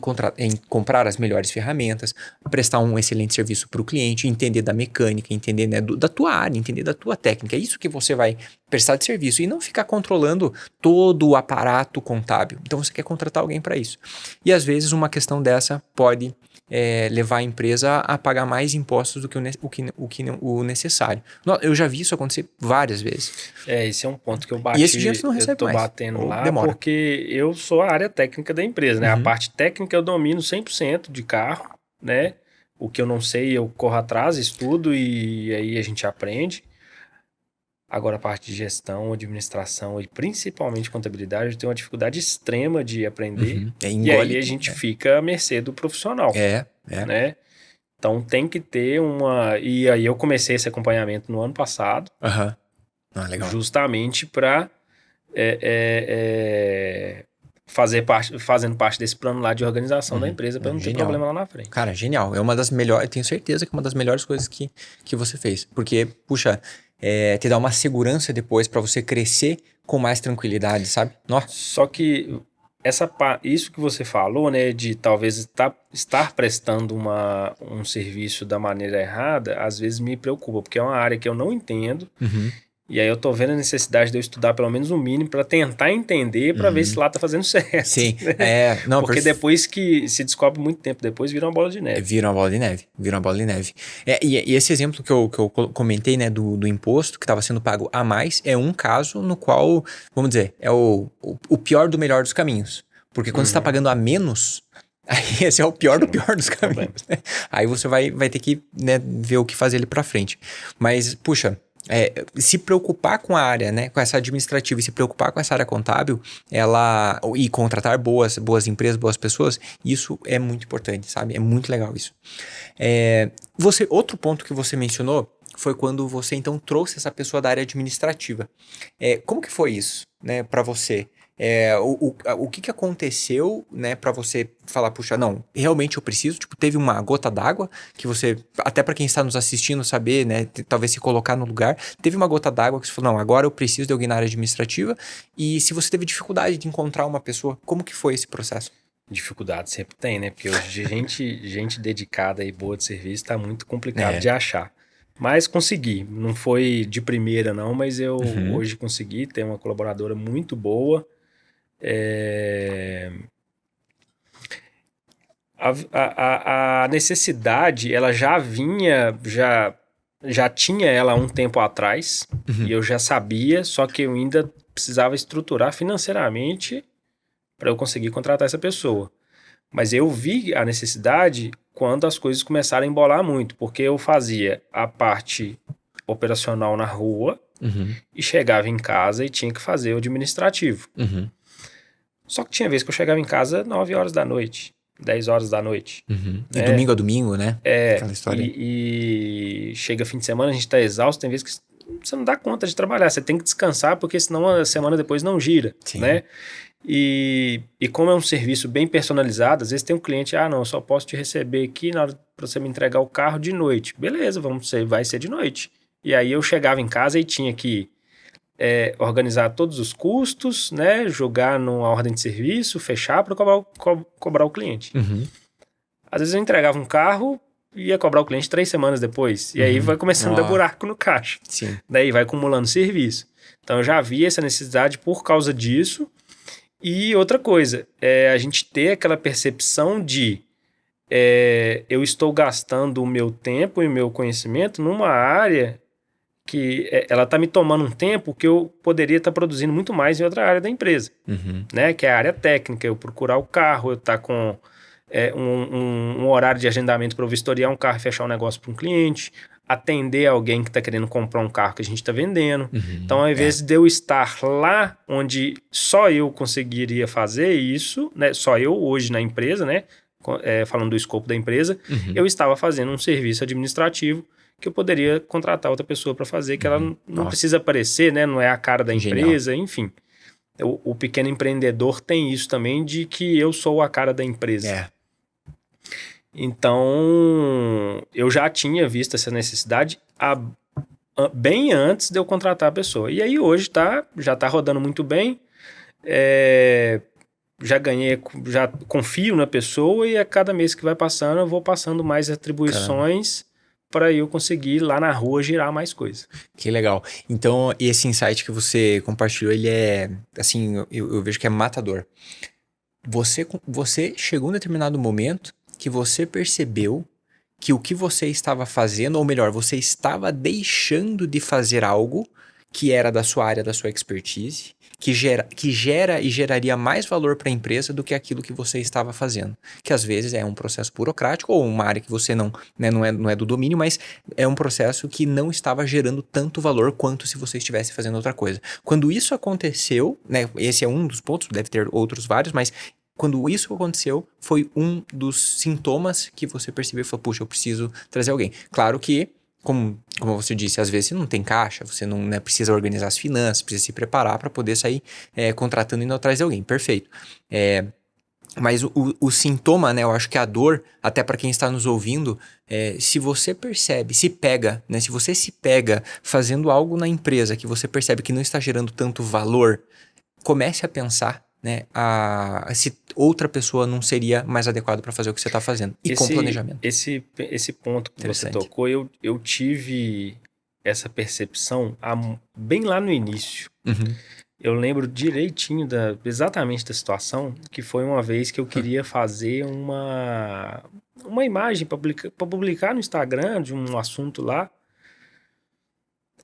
comprar as melhores ferramentas, prestar um excelente serviço para o cliente, entender da mecânica, entender, né, da tua área, entender da tua técnica. É isso que você vai prestar de serviço e não ficar controlando todo o aparato contábil. Então você quer contratar alguém para isso. E às vezes uma questão dessa pode levar a empresa a pagar mais impostos do que o necessário. Eu já vi isso acontecer várias vezes. Esse é um ponto que eu bati. E esse dinheiro você não recebe eu tô mais. batendo lá demora. porque eu sou a área técnica da empresa, né? A parte técnica eu domino 100% de carro, né? O que eu não sei eu corro atrás, estudo e aí a gente aprende. Agora a parte de gestão, administração e principalmente contabilidade, eu tenho uma dificuldade extrema de aprender. E aí a gente fica à mercê do profissional. Né? Então tem que ter uma... E aí eu comecei esse acompanhamento no ano passado. Legal. Justamente para fazendo parte desse plano lá de organização da empresa para não ter problema lá na frente. Cara, genial. É uma das melhores, eu tenho certeza que é uma das melhores coisas que você fez. Porque, puxa, te dá uma segurança depois para você crescer com mais tranquilidade, sabe? Nossa. Só que isso que você falou, né, de talvez estar prestando um serviço da maneira errada, às vezes me preocupa, porque é uma área que eu não entendo E aí eu tô vendo a necessidade de eu estudar pelo menos o mínimo para tentar entender, para ver se lá tá fazendo certo. Sim, né? não, Porque depois que se descobre muito tempo depois, vira uma bola de neve. Vira uma bola de neve, vira uma bola de neve. E esse exemplo que eu comentei, né, do imposto que estava sendo pago a mais, é um caso no qual, vamos dizer, é o pior do melhor dos caminhos. Porque quando você está pagando a menos, aí esse é o pior do pior dos caminhos. Né? Aí você vai ter que, né, ver o que fazer ali para frente. Mas, puxa... se preocupar com a área, né, com essa administrativa e se preocupar com essa área contábil, e contratar boas empresas, boas pessoas, isso é muito importante, sabe? É muito legal isso. Outro ponto que você mencionou foi quando você então trouxe essa pessoa da área administrativa. Como que foi isso, né, para você? O que aconteceu, né, para você falar, puxa, não, realmente eu preciso, tipo, teve uma gota d'água que você, até para quem está nos assistindo saber, né, talvez se colocar no lugar, teve uma gota d'água que você falou, não, agora eu preciso de alguém na área administrativa, e se você teve dificuldade de encontrar uma pessoa, como que foi esse processo? Dificuldade sempre tem, né, porque hoje gente dedicada e boa de serviço tá muito complicado de achar. Mas consegui, não foi de primeira não, mas eu hoje consegui ter uma colaboradora muito boa. A necessidade, ela já vinha, já tinha ela há um tempo atrás, e eu já sabia, só que eu ainda precisava estruturar financeiramente para eu conseguir contratar essa pessoa. Mas eu vi a necessidade quando as coisas começaram a embolar muito, porque eu fazia a parte operacional na rua e chegava em casa e tinha que fazer o administrativo. Só que tinha vezes que eu chegava em casa 9 horas da noite, 10 horas da noite. E domingo a domingo, né? Aquela história. E chega fim de semana, a gente tá exausto, tem vezes que você não dá conta de trabalhar, você tem que descansar, porque senão a semana depois não gira, né? E como é um serviço bem personalizado, às vezes tem um cliente, não, eu só posso te receber aqui na hora pra você me entregar o carro de noite. Beleza, vai ser de noite. E aí eu chegava em casa e tinha que organizar todos os custos, né, jogar numa ordem de serviço, fechar para cobrar o cliente. Às vezes eu entregava um carro e ia cobrar o cliente 3 semanas depois. E aí vai começando a dar buraco no caixa. Sim. Daí vai acumulando serviço. Então eu já vi essa necessidade por causa disso. E outra coisa, a gente ter aquela percepção de eu estou gastando o meu tempo e o meu conhecimento numa área que ela está me tomando um tempo que eu poderia estar produzindo muito mais em outra área da empresa, né? Que é a área técnica, eu procurar o carro, eu estar com um horário de agendamento para eu vistoriar um carro e fechar um negócio para um cliente, atender alguém que está querendo comprar um carro que a gente está vendendo. Então, ao invés de eu estar lá onde só eu conseguiria fazer isso, né? Só eu hoje na empresa, né? Falando do escopo da empresa, eu estava fazendo um serviço administrativo que eu poderia contratar outra pessoa para fazer, que ela não precisa aparecer, né? Não é a cara da empresa, enfim. O pequeno empreendedor tem isso também, de que eu sou a cara da empresa. Então, eu já tinha visto essa necessidade bem antes de eu contratar a pessoa. E aí hoje já está rodando muito bem, já confio na pessoa, e a cada mês que vai passando eu vou passando mais atribuições para eu conseguir lá na rua girar mais coisa. Que legal. Então, esse insight que você compartilhou, ele é, assim, eu vejo que é matador. Você chegou em determinado momento que você percebeu que o que você estava fazendo, ou melhor, você estava deixando de fazer algo que era da sua área, da sua expertise, que gera e geraria mais valor para a empresa do que aquilo que você estava fazendo. Que às vezes é um processo burocrático ou uma área que você não é do domínio, mas é um processo que não estava gerando tanto valor quanto se você estivesse fazendo outra coisa. Quando isso aconteceu, né, esse é um dos pontos, deve ter outros vários, mas quando isso aconteceu, foi um dos sintomas que você percebeu e falou, puxa, eu preciso trazer alguém. Claro que, como você disse, às vezes você não tem caixa, você não, né, precisa organizar as finanças, precisa se preparar para poder sair contratando e indo atrás de alguém. Perfeito. Mas o sintoma, né, eu acho que a dor, até para quem está nos ouvindo, se você percebe, se você se pega fazendo algo na empresa que você percebe que não está gerando tanto valor, comece a pensar, né, se outra pessoa não seria mais adequado para fazer o que você está fazendo. E com planejamento. Esse ponto que você tocou, eu tive essa percepção bem lá no início. Uhum. Eu lembro direitinho exatamente da situação, que foi uma vez que eu queria fazer uma imagem para publicar no Instagram de um assunto lá.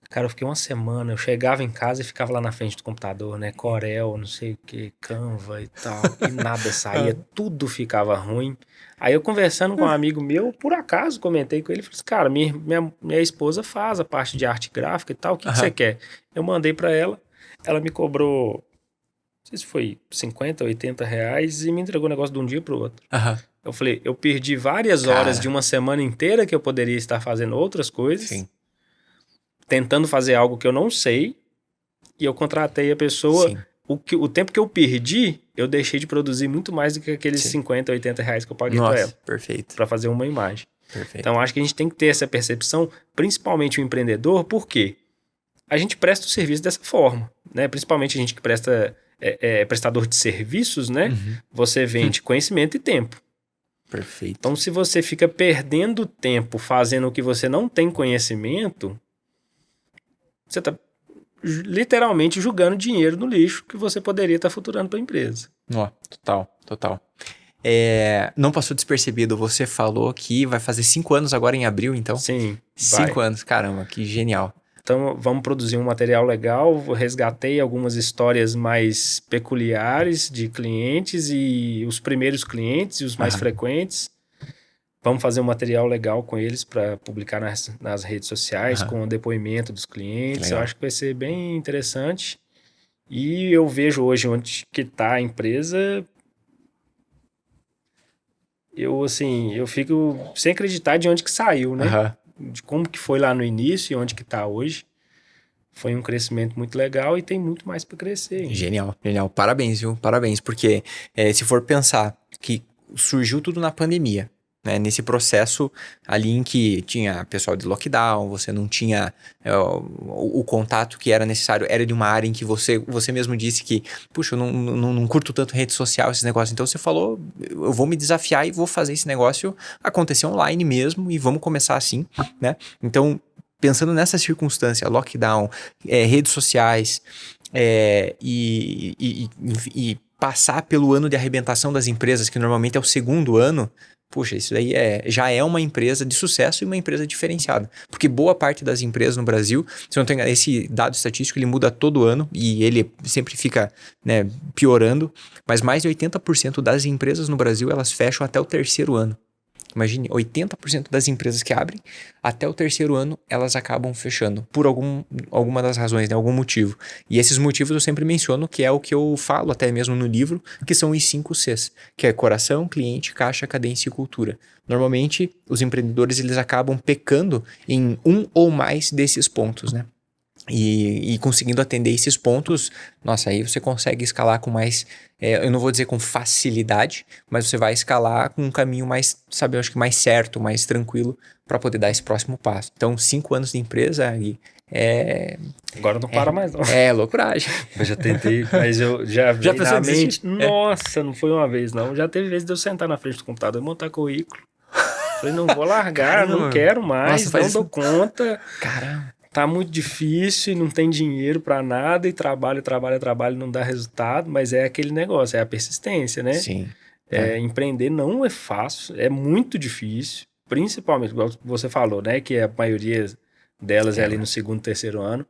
Cara, eu fiquei uma semana, eu chegava em casa e ficava lá na frente do computador, né? Corel, não sei o que, Canva e tal, e nada saía, tudo ficava ruim. Aí eu conversando com um amigo meu, por acaso comentei com ele, falei assim, cara, minha esposa faz a parte de arte gráfica e tal, o que você quer? Eu mandei pra ela, ela me cobrou, não sei se foi 50, 80 reais e me entregou o negócio de um dia pro outro. Eu falei, eu perdi várias horas de uma semana inteira que eu poderia estar fazendo outras coisas. Sim. Tentando fazer algo que eu não sei, e eu contratei a pessoa. Sim. O tempo que eu perdi, eu deixei de produzir muito mais do que aqueles 50, 80 reais que eu paguei para ela. Perfeito. Para fazer uma imagem. Perfeito. Então, acho que a gente tem que ter essa percepção, principalmente o empreendedor, porque a gente presta o serviço dessa forma, né? Principalmente a gente que prestador de serviços, né? Uhum. Você vende conhecimento e tempo. Perfeito. Então, se você fica perdendo tempo fazendo o que você não tem conhecimento, você está literalmente jogando dinheiro no lixo que você poderia estar faturando para a empresa. Total. Não passou despercebido, você falou que vai fazer 5 anos agora em abril, então? Sim. 5 anos, caramba, que genial. Então, vamos produzir um material legal. Resgatei algumas histórias mais peculiares de clientes e os primeiros clientes e os mais frequentes. Vamos fazer um material legal com eles para publicar nas redes sociais, com o depoimento dos clientes. Eu acho que vai ser bem interessante. E eu vejo hoje onde que está a empresa. Eu fico sem acreditar de onde que saiu, né? De como que foi lá no início e onde que está hoje. Foi um crescimento muito legal e tem muito mais para crescer. Hein? Genial. Parabéns, viu? Parabéns, porque se for pensar que surgiu tudo na pandemia, né, nesse processo ali em que tinha pessoal de lockdown, você não tinha o contato que era necessário, era de uma área em que você mesmo disse que, puxa, eu não curto tanto rede social, esses negócios. Então você falou, eu vou me desafiar e vou fazer esse negócio acontecer online mesmo e vamos começar assim, né? Então, pensando nessa circunstância, lockdown, redes sociais e passar pelo ano de arrebentação das empresas, que normalmente é o segundo ano, puxa, isso daí já é uma empresa de sucesso e uma empresa diferenciada. Porque boa parte das empresas no Brasil, se eu não tenho esse dado estatístico, ele muda todo ano e ele sempre fica, né, piorando, mas mais de 80% das empresas no Brasil, elas fecham até o 3º ano. Imagine, 80% das empresas que abrem, até o 3º ano, elas acabam fechando, por alguma das razões, né, algum motivo. E esses motivos eu sempre menciono, que é o que eu falo até mesmo no livro, que são os 5 Cs, que é coração, cliente, caixa, cadência e cultura. Normalmente, os empreendedores eles acabam pecando em um ou mais desses pontos, né? E conseguindo atender esses pontos, nossa, aí você consegue escalar com mais, eu não vou dizer com facilidade, mas você vai escalar com um caminho mais, sabe, eu acho que mais certo, mais tranquilo para poder dar esse próximo passo. Então, 5 anos de empresa agora não para mais não. É loucuragem. Eu já tentei, mas eu já vi pensou na em desistir? mente, nossa, não foi uma vez não, já teve vezes de eu sentar na frente do computador e montar currículo. Falei, não vou largar, não quero mais, não dou conta. Caramba. Tá muito difícil, não tem dinheiro para nada e trabalho, não dá resultado, mas é aquele negócio, é a persistência, né? Sim. Empreender não é fácil, é muito difícil, principalmente, igual você falou, né? Que a maioria delas é ali no 2º, 3º ano.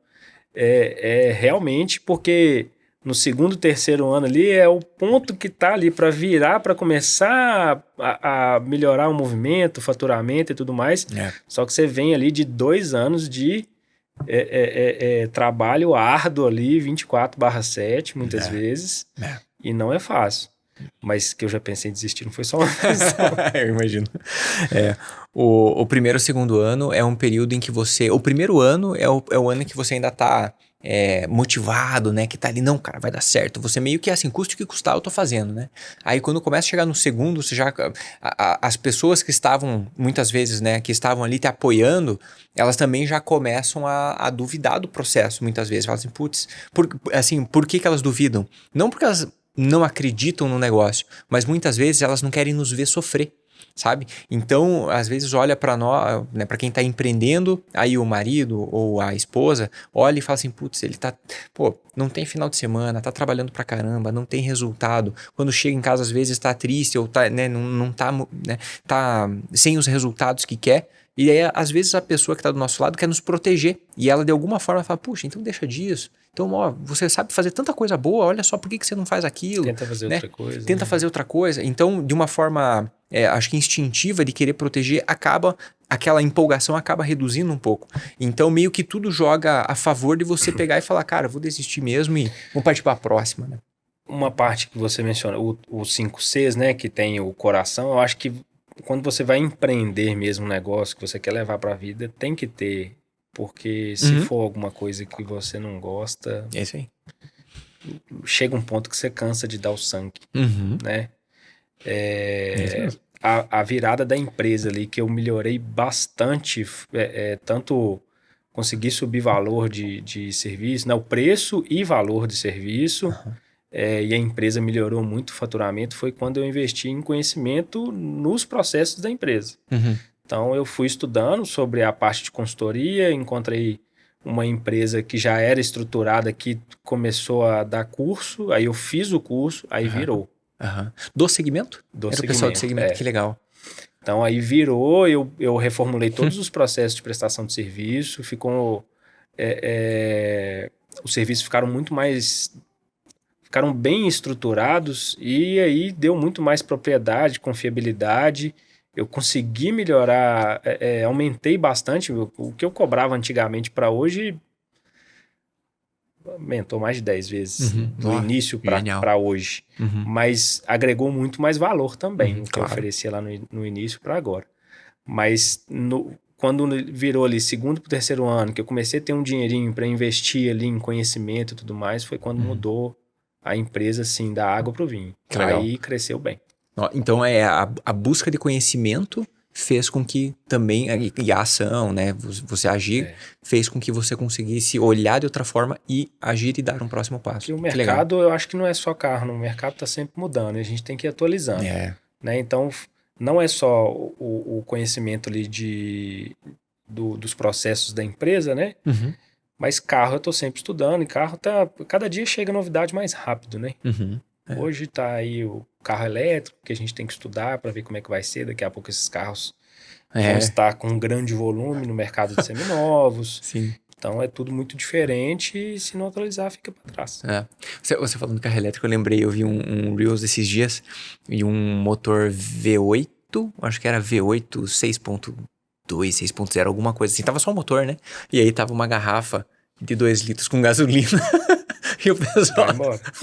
Realmente porque no 2º, 3º ano ali é o ponto que tá ali para virar, para começar a melhorar o movimento, o faturamento e tudo mais. Só que você vem ali de 2 anos de trabalho árduo ali, 24/7, muitas vezes, e não é fácil. Mas que eu já pensei em desistir, não foi só uma vez. Eu imagino. O 1º e 2º ano é um período em que você... O 1º ano é o ano em que você ainda tá motivado, né? Que tá ali, não, cara, vai dar certo. Você meio que assim, custe o que custar, eu tô fazendo, né? Aí quando começa a chegar no 2º, você já... as pessoas que estavam, muitas vezes, né? Que estavam ali te apoiando, elas também já começam a duvidar do processo, muitas vezes. Falam assim, putz, por que elas duvidam? Não porque elas não acreditam no negócio, mas muitas vezes elas não querem nos ver sofrer. sabe? Então, às vezes olha para nós, né, para quem tá empreendendo, aí o marido ou a esposa olha e fala assim, putz, ele tá, pô, não tem final de semana, tá trabalhando pra caramba, não tem resultado. Quando chega em casa às vezes tá triste ou tá, né, não tá, né, tá sem os resultados que quer. E aí, às vezes, a pessoa que está do nosso lado quer nos proteger. E ela, de alguma forma, fala, puxa, então deixa disso. Então, ó, você sabe fazer tanta coisa boa, olha só, por que você não faz aquilo? Tenta fazer né? outra coisa. Tenta fazer outra coisa. Então, de uma forma, acho que instintiva de querer proteger, aquela empolgação acaba reduzindo um pouco. Então, meio que tudo joga a favor de você pegar e falar, cara, vou desistir mesmo e vou partir para a próxima, né? Uma parte que você menciona, os 5 Cs, né, que tem o coração, eu acho que quando você vai empreender mesmo um negócio que você quer levar para a vida, tem que ter, porque se for alguma coisa que você não gosta, É isso aí. chega um ponto que você cansa de dar o sangue, né? É isso mesmo. A virada da empresa ali, que eu melhorei bastante, tanto conseguir subir valor de serviço, né, o preço e valor de serviço, e a empresa melhorou muito o faturamento, foi quando eu investi em conhecimento nos processos da empresa. Então, eu fui estudando sobre a parte de consultoria, encontrei uma empresa que já era estruturada, que começou a dar curso, aí eu fiz o curso, aí virou. Do segmento? Do Era segmento, o pessoal do segmento, que legal. Então, aí virou, eu reformulei todos os processos de prestação de serviço, ficou... os serviços ficaram muito mais... Ficaram bem estruturados e aí deu muito mais propriedade, confiabilidade. Eu consegui melhorar, aumentei bastante. O que eu cobrava antigamente para hoje aumentou mais de 10 vezes do início para hoje. Mas agregou muito mais valor também, o que eu oferecia lá no início para agora. Mas quando virou ali segundo para o terceiro ano, que eu comecei a ter um dinheirinho para investir ali em conhecimento e tudo mais, foi quando mudou a empresa, assim, da água para o vinho. Aí cresceu bem. Então, a busca de conhecimento fez com que também, e a ação, né, você agir, fez com que você conseguisse olhar de outra forma e agir e dar um próximo passo. Porque o mercado, eu acho que não é só carro, o mercado está sempre mudando, e a gente tem que ir atualizando. Né? Então, não é só o conhecimento ali dos processos da empresa, né? Mas carro eu estou sempre estudando, e carro cada dia chega novidade mais rápido, né? Hoje está aí o carro elétrico, que a gente tem que estudar para ver como é que vai ser. Daqui a pouco esses carros vão estar com um grande volume no mercado de seminovos. Sim. Então é tudo muito diferente e se não atualizar fica para trás. Você falando de carro elétrico, eu vi um Reels esses dias e um motor V8, acho que era V8 6.2, 6.0, alguma coisa assim. Tava só o motor, né? E aí tava uma garrafa de 2 litros com gasolina. E o pessoal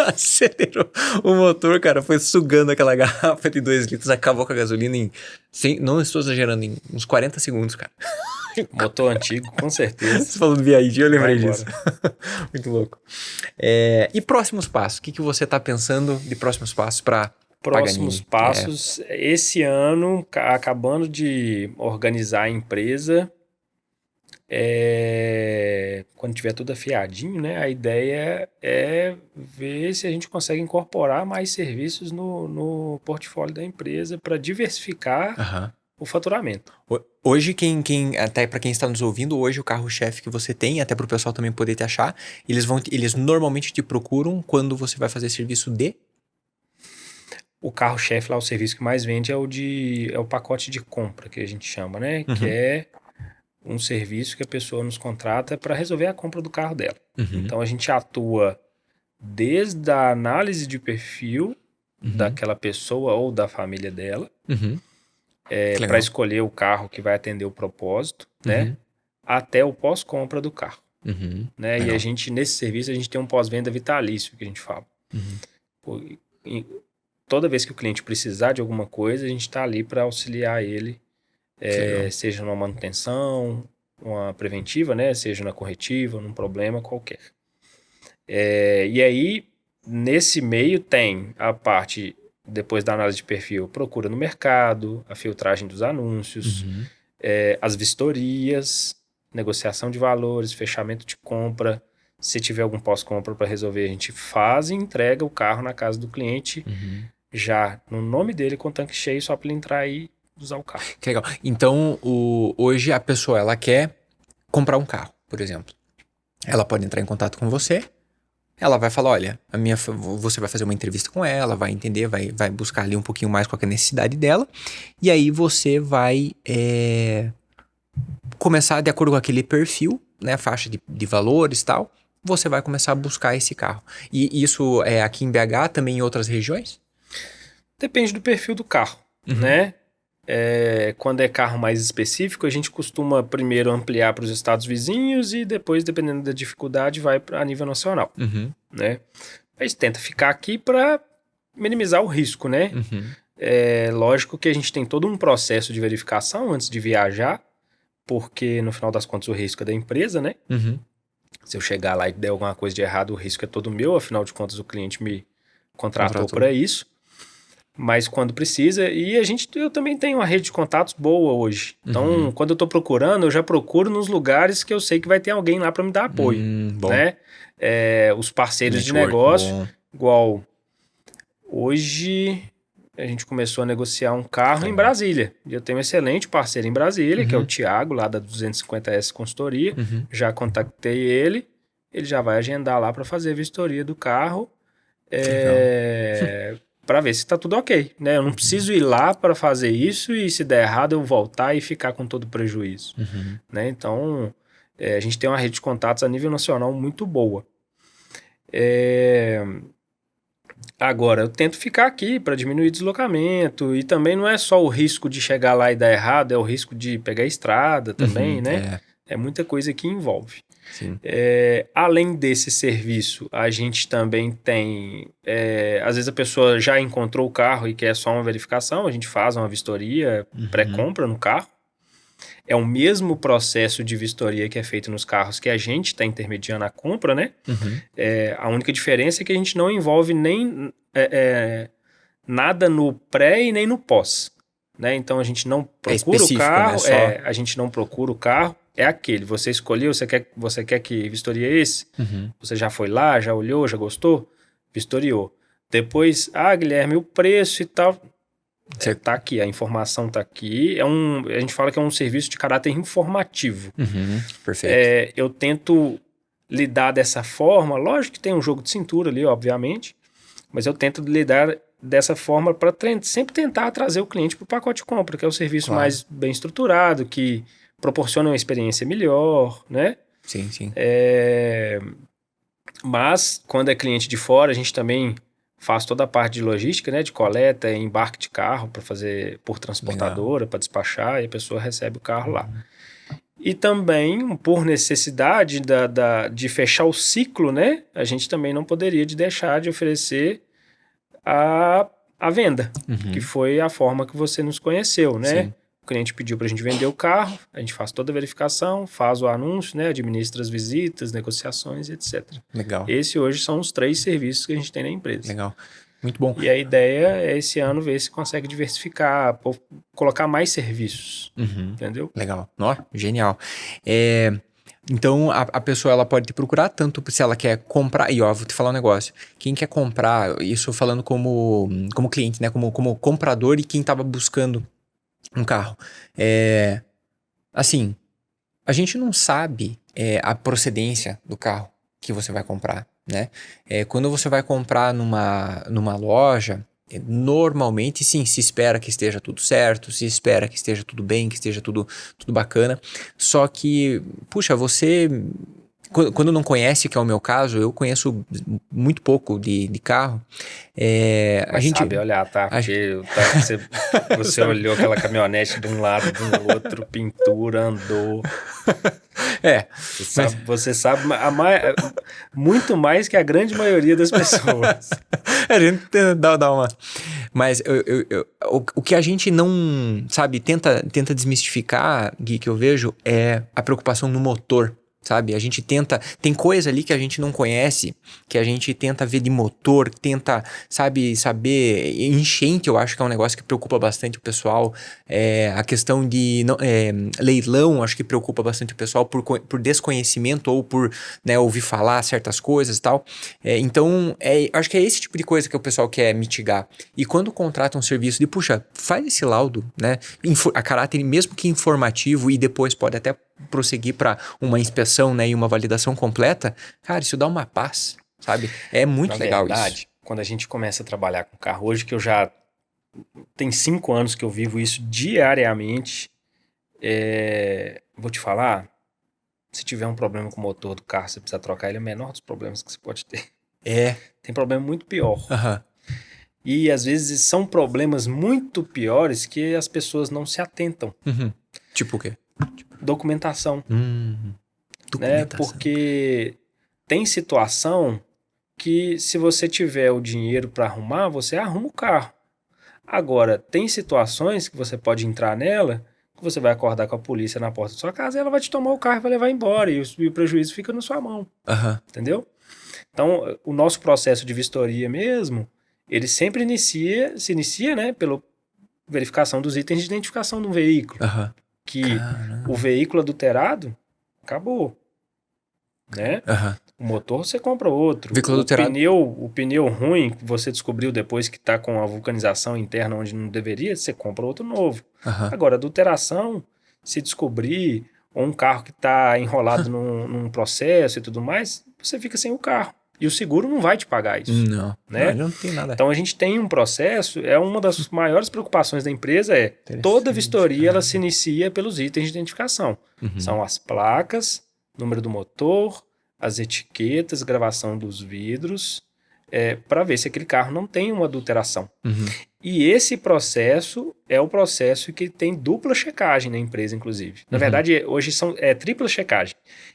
acelerou o motor, cara, foi sugando aquela garrafa de 2 litros, acabou com a gasolina não estou exagerando, em uns 40 segundos, cara. Motor antigo, com certeza. Você falando de VID, eu lembrei disso. Muito louco. E próximos passos? O que você está pensando de próximos passos para Próximos passos, esse ano, acabando de organizar a empresa, quando tiver tudo afiadinho, né? A ideia é ver se a gente consegue incorporar mais serviços no portfólio da empresa para diversificar o faturamento. Hoje, até para quem está nos ouvindo, hoje o carro-chefe que você tem, até para o pessoal também poder te achar, eles normalmente te procuram quando você vai fazer serviço de... O carro-chefe lá, o serviço que mais vende é o pacote de compra, que a gente chama, né? Que é um serviço que a pessoa nos contrata para resolver a compra do carro dela. Então, a gente atua desde a análise de perfil daquela pessoa ou da família dela, para escolher o carro que vai atender o propósito, né? Até o pós-compra do carro. Né? E a gente, nesse serviço, a gente tem um pós-venda vitalício, que a gente fala. Toda vez que o cliente precisar de alguma coisa, a gente está ali para auxiliar ele, seja numa manutenção, uma preventiva, né? Seja na corretiva, num problema qualquer. E aí, nesse meio tem a parte, depois da análise de perfil, procura no mercado, a filtragem dos anúncios, as vistorias, negociação de valores, fechamento de compra. Se tiver algum pós-compra para resolver, a gente faz e entrega o carro na casa do cliente, já no nome dele, com o tanque cheio, só para ele entrar aí usar o carro. Que legal. Então, hoje a pessoa, ela quer comprar um carro, por exemplo. Ela pode entrar em contato com você, ela vai falar, olha, você vai fazer uma entrevista com ela, vai entender, vai buscar ali um pouquinho mais qual que é a necessidade dela, e aí você vai começar de acordo com aquele perfil, né, faixa de valores e tal, você vai começar a buscar esse carro. E isso é aqui em BH, também em outras regiões? Depende do perfil do carro, né? Quando é carro mais específico, a gente costuma primeiro ampliar para os estados vizinhos e depois, dependendo da dificuldade, vai a nível nacional, né? A gente tenta ficar aqui para minimizar o risco, né? É lógico que a gente tem todo um processo de verificação antes de viajar, porque no final das contas o risco é da empresa, né? Se eu chegar lá e der alguma coisa de errado, o risco é todo meu, afinal de contas o cliente me contratou para isso. Mas quando precisa, e eu também tenho uma rede de contatos boa hoje. Então, quando eu tô procurando, eu já procuro nos lugares que eu sei que vai ter alguém lá para me dar apoio, né? Os parceiros de negócio, igual hoje a gente começou a negociar um carro em Brasília. E eu tenho um excelente parceiro em Brasília, que é o Thiago, lá da 250S Consultoria. Já contactei ele já vai agendar lá para fazer a vistoria do carro. Para ver se tá tudo ok, né? Eu não preciso ir lá para fazer isso e se der errado eu voltar e ficar com todo o prejuízo, né? Então, a gente tem uma rede de contatos a nível nacional muito boa. Agora, eu tento ficar aqui para diminuir o deslocamento e também não é só o risco de chegar lá e dar errado, é o risco de pegar a estrada também, né? É muita coisa que envolve. Além desse serviço, a gente também tem... às vezes a pessoa já encontrou o carro e quer só uma verificação, a gente faz uma vistoria pré-compra no carro. É o mesmo processo de vistoria que é feito nos carros que a gente está intermediando a compra, né? A única diferença é que a gente não envolve nem nada no pré e nem no pós, né? Então a gente não procura o carro, né? A gente não procura o carro. É aquele, você escolheu, você quer que vistoria esse? Você já foi lá, já olhou, já gostou? Vistoriou. Depois, Guilherme, o preço e tal. Tá aqui, a informação tá aqui. A gente fala que é um serviço de caráter informativo. Perfeito. Eu tento lidar dessa forma, lógico que tem um jogo de cintura ali, obviamente, mas eu tento lidar dessa forma para sempre tentar trazer o cliente para o pacote de compra, que é o serviço mais bem estruturado, que proporciona uma experiência melhor, né? Sim. Mas, quando é cliente de fora, a gente também faz toda a parte de logística, né? De coleta, embarque de carro para fazer por transportadora, para despachar, e a pessoa recebe o carro lá. E também, por necessidade de fechar o ciclo, né? A gente também não poderia deixar de oferecer a venda, que foi a forma que você nos conheceu, né? Sim. O cliente pediu para a gente vender o carro, a gente faz toda a verificação, faz o anúncio, né? Administra as visitas, negociações, etc. Legal. Esse hoje são os 3 serviços que a gente tem na empresa. Legal. Muito bom. E a ideia é esse ano ver se consegue diversificar, colocar mais serviços, entendeu? Legal. Genial. Então, a pessoa ela pode te procurar tanto se ela quer comprar... E, vou te falar um negócio. Quem quer comprar, isso falando como cliente, né? Como comprador e quem estava buscando um carro. Assim, a gente não sabe a procedência do carro que você vai comprar, né? Quando você vai comprar numa loja... Normalmente, sim, se espera que esteja tudo certo, se espera que esteja tudo bem, que esteja tudo bacana. Só que, puxa, você... Quando não conhece, que é o meu caso, eu conheço muito pouco de carro. Mas a gente sabe olhar, tá? Porque você olhou aquela caminhonete de um lado, do outro, pintura, andou... Você sabe muito mais que a grande maioria das pessoas. A gente dá uma... Mas o que a gente não, sabe, tenta desmistificar, Gui, que eu vejo, é a preocupação no motor, sabe? A gente tenta... Tem coisa ali que a gente não conhece, que a gente tenta ver de motor, tenta, sabe, saber... Enchente, eu acho que é um negócio que preocupa bastante o pessoal. A questão de leilão, acho que preocupa bastante o pessoal por desconhecimento ou por, né, ouvir falar certas coisas e tal. Então, acho que é esse tipo de coisa que o pessoal quer mitigar. E quando contrata um serviço de, puxa, faz esse laudo, né? A caráter mesmo que informativo e depois pode até prosseguir para uma inspeção, né, e uma validação completa, cara, isso dá uma paz, sabe? É muito legal isso. Quando a gente começa a trabalhar com carro, hoje que eu já... Tem 5 anos que eu vivo isso diariamente, vou te falar, se tiver um problema com o motor do carro, você precisa trocar, ele é o menor dos problemas que você pode ter. Tem problema muito pior. E às vezes são problemas muito piores que as pessoas não se atentam. Tipo o quê? Documentação. Documentação. Né? Porque tem situação que se você tiver o dinheiro para arrumar, você arruma o carro. Agora, tem situações que você pode entrar nela, que você vai acordar com a polícia na porta da sua casa e ela vai te tomar o carro e vai levar embora. E o prejuízo fica na sua mão. Entendeu? Então, o nosso processo de vistoria mesmo, ele sempre se inicia, né, pela verificação dos itens de identificação do veículo. Que o veículo adulterado, acabou. Né? O motor você compra outro. O pneu ruim que você descobriu depois que está com a vulcanização interna onde não deveria, você compra outro novo. Agora, adulteração, se descobrir, ou um carro que está enrolado num processo e tudo mais, você fica sem o carro. E o seguro não vai te pagar isso. Não, né? Não tem nada. Então a gente tem um processo, uma das maiores preocupações da empresa toda vistoria ela se inicia pelos itens de identificação. São as placas, número do motor, as etiquetas, gravação dos vidros, para ver se aquele carro não tem uma adulteração. E esse processo é o processo que tem dupla checagem na empresa, inclusive. Na verdade, hoje é tripla checagem,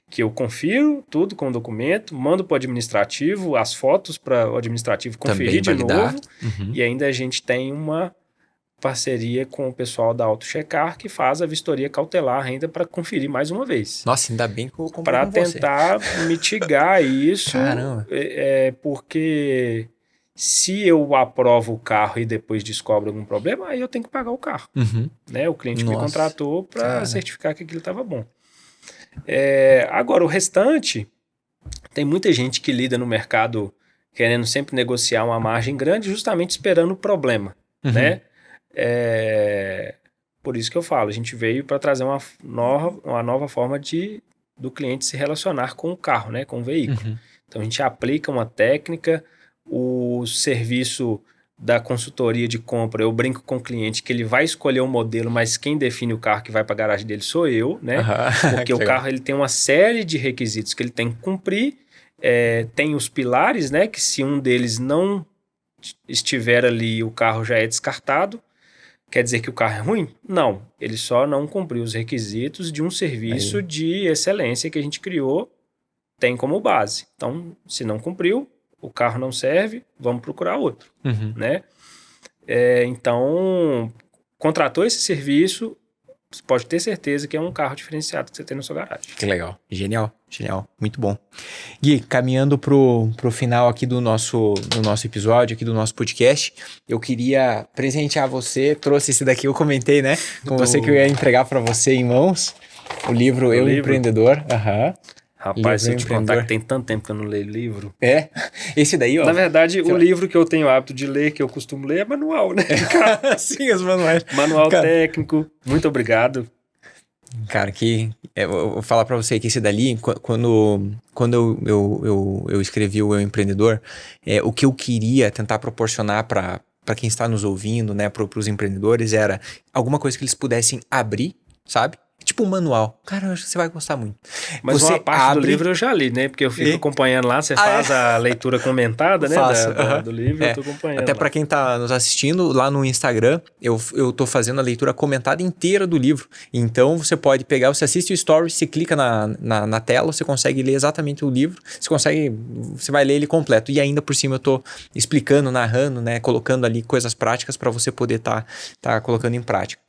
que eu confiro tudo com o documento, mando para o administrativo, as fotos para o administrativo conferir de novo, e ainda a gente tem uma parceria com o pessoal da AutoChecar que faz a vistoria cautelar ainda para conferir mais uma vez. Nossa, ainda bem que eu comprei para tentar mitigar isso. Caramba. Porque se eu aprovo o carro e depois descobro algum problema, aí eu tenho que pagar o carro. Né? O cliente me contratou para certificar que aquilo estava bom. Agora, o restante, tem muita gente que lida no mercado querendo sempre negociar uma margem grande, justamente esperando o problema, né? Por isso que eu falo, a gente veio para trazer uma nova forma do cliente se relacionar com o carro, né? Com o veículo. Então a gente aplica uma técnica, o serviço da consultoria de compra, eu brinco com o cliente que ele vai escolher um modelo, mas quem define o carro que vai para a garagem dele sou eu, né? Porque o carro ele tem uma série de requisitos que ele tem que cumprir, tem os pilares, né? Que se um deles não estiver ali, o carro já é descartado. Quer dizer que o carro é ruim? Não, ele só não cumpriu os requisitos de um serviço de excelência que a gente criou, tem como base. Então, se não cumpriu, o carro não serve, vamos procurar outro, né? Então, contratou esse serviço, você pode ter certeza que é um carro diferenciado que você tem na sua garagem. Que legal, genial, muito bom. Gui, caminhando pro final aqui do nosso episódio, aqui do nosso podcast, eu queria presentear você, trouxe esse daqui, eu comentei, né, com você que eu ia entregar para você em mãos, o livro Eu Empreendedor. Rapaz, se eu te contar que tem tanto tempo que eu não leio livro. Esse daí, ó. Na verdade, o livro que eu tenho o hábito de ler, que eu costumo ler, é manual, né? Sim, os manuais. Manual técnico. Muito obrigado. Cara, eu vou falar pra você que esse dali, quando eu escrevi o Eu Empreendedor, o que eu queria tentar proporcionar pra quem está nos ouvindo, né, pros empreendedores, era alguma coisa que eles pudessem abrir, sabe? Tipo um manual. Cara, eu acho que você vai gostar muito. Mas uma parte do livro eu já li, né? Porque eu fico acompanhando lá, você faz a leitura comentada, né? Do livro, eu tô acompanhando. Até para quem tá nos assistindo, lá no Instagram, eu tô fazendo a leitura comentada inteira do livro. Então, você pode pegar, você assiste o story, você clica na tela, você consegue ler exatamente o livro, você vai ler ele completo. E ainda por cima eu tô explicando, narrando, né? Colocando ali coisas práticas para você poder tá colocando em prática.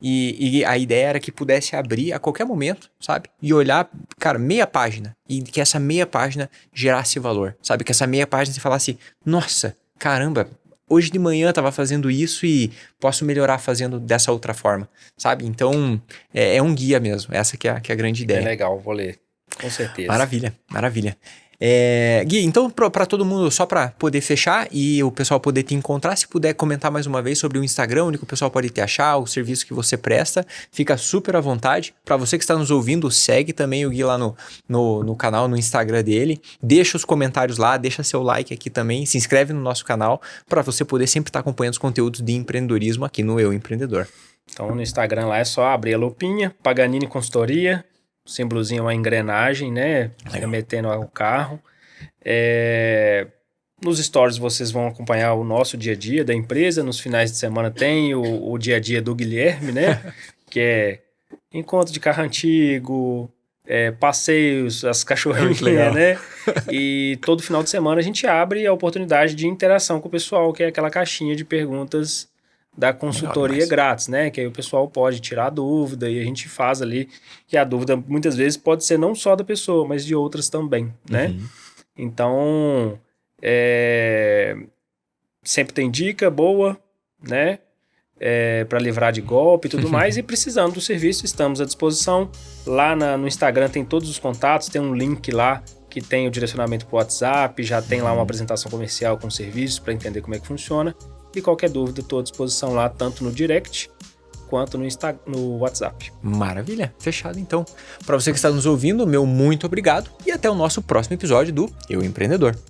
E a ideia era que pudesse abrir a qualquer momento, sabe? E olhar, cara, meia página. E que essa meia página gerasse valor, sabe? Que essa meia página você falasse, nossa, caramba, hoje de manhã eu tava fazendo isso e posso melhorar fazendo dessa outra forma, sabe? Então, é um guia mesmo. Essa que é a grande ideia. É legal, vou ler. Com certeza. Maravilha, maravilha. Gui, então para todo mundo, só para poder fechar e o pessoal poder te encontrar, se puder comentar mais uma vez sobre o Instagram, onde o pessoal pode te achar, o serviço que você presta, fica super à vontade. Para você que está nos ouvindo, segue também o Gui lá no canal, no Instagram dele, deixa os comentários lá, deixa seu like aqui também, se inscreve no nosso canal para você poder sempre estar acompanhando os conteúdos de empreendedorismo aqui no Eu Empreendedor. Então no Instagram lá é só abrir a lupinha, Paganini Consultoria, o símbolozinho é uma engrenagem, né? Remetendo ao carro. Nos stories vocês vão acompanhar o nosso dia a dia da empresa. Nos finais de semana tem o dia a dia do Guilherme, né? Que é encontro de carro antigo, passeios, as cachorrinhas, né? E todo final de semana a gente abre a oportunidade de interação com o pessoal, que é aquela caixinha de perguntas da consultoria grátis, né? Que aí o pessoal pode tirar a dúvida e a gente faz ali, que a dúvida muitas vezes pode ser não só da pessoa, mas de outras também, né? Então, sempre tem dica boa, né? Para livrar de golpe e tudo mais, e precisando do serviço, estamos à disposição. Lá no Instagram tem todos os contatos, tem um link lá que tem o direcionamento para o WhatsApp, já tem lá uma apresentação comercial com serviços para entender como é que funciona. E qualquer dúvida, estou à disposição lá, tanto no direct quanto no WhatsApp. Maravilha, fechado então. Para você que está nos ouvindo, meu muito obrigado e até o nosso próximo episódio do Eu Empreendedor.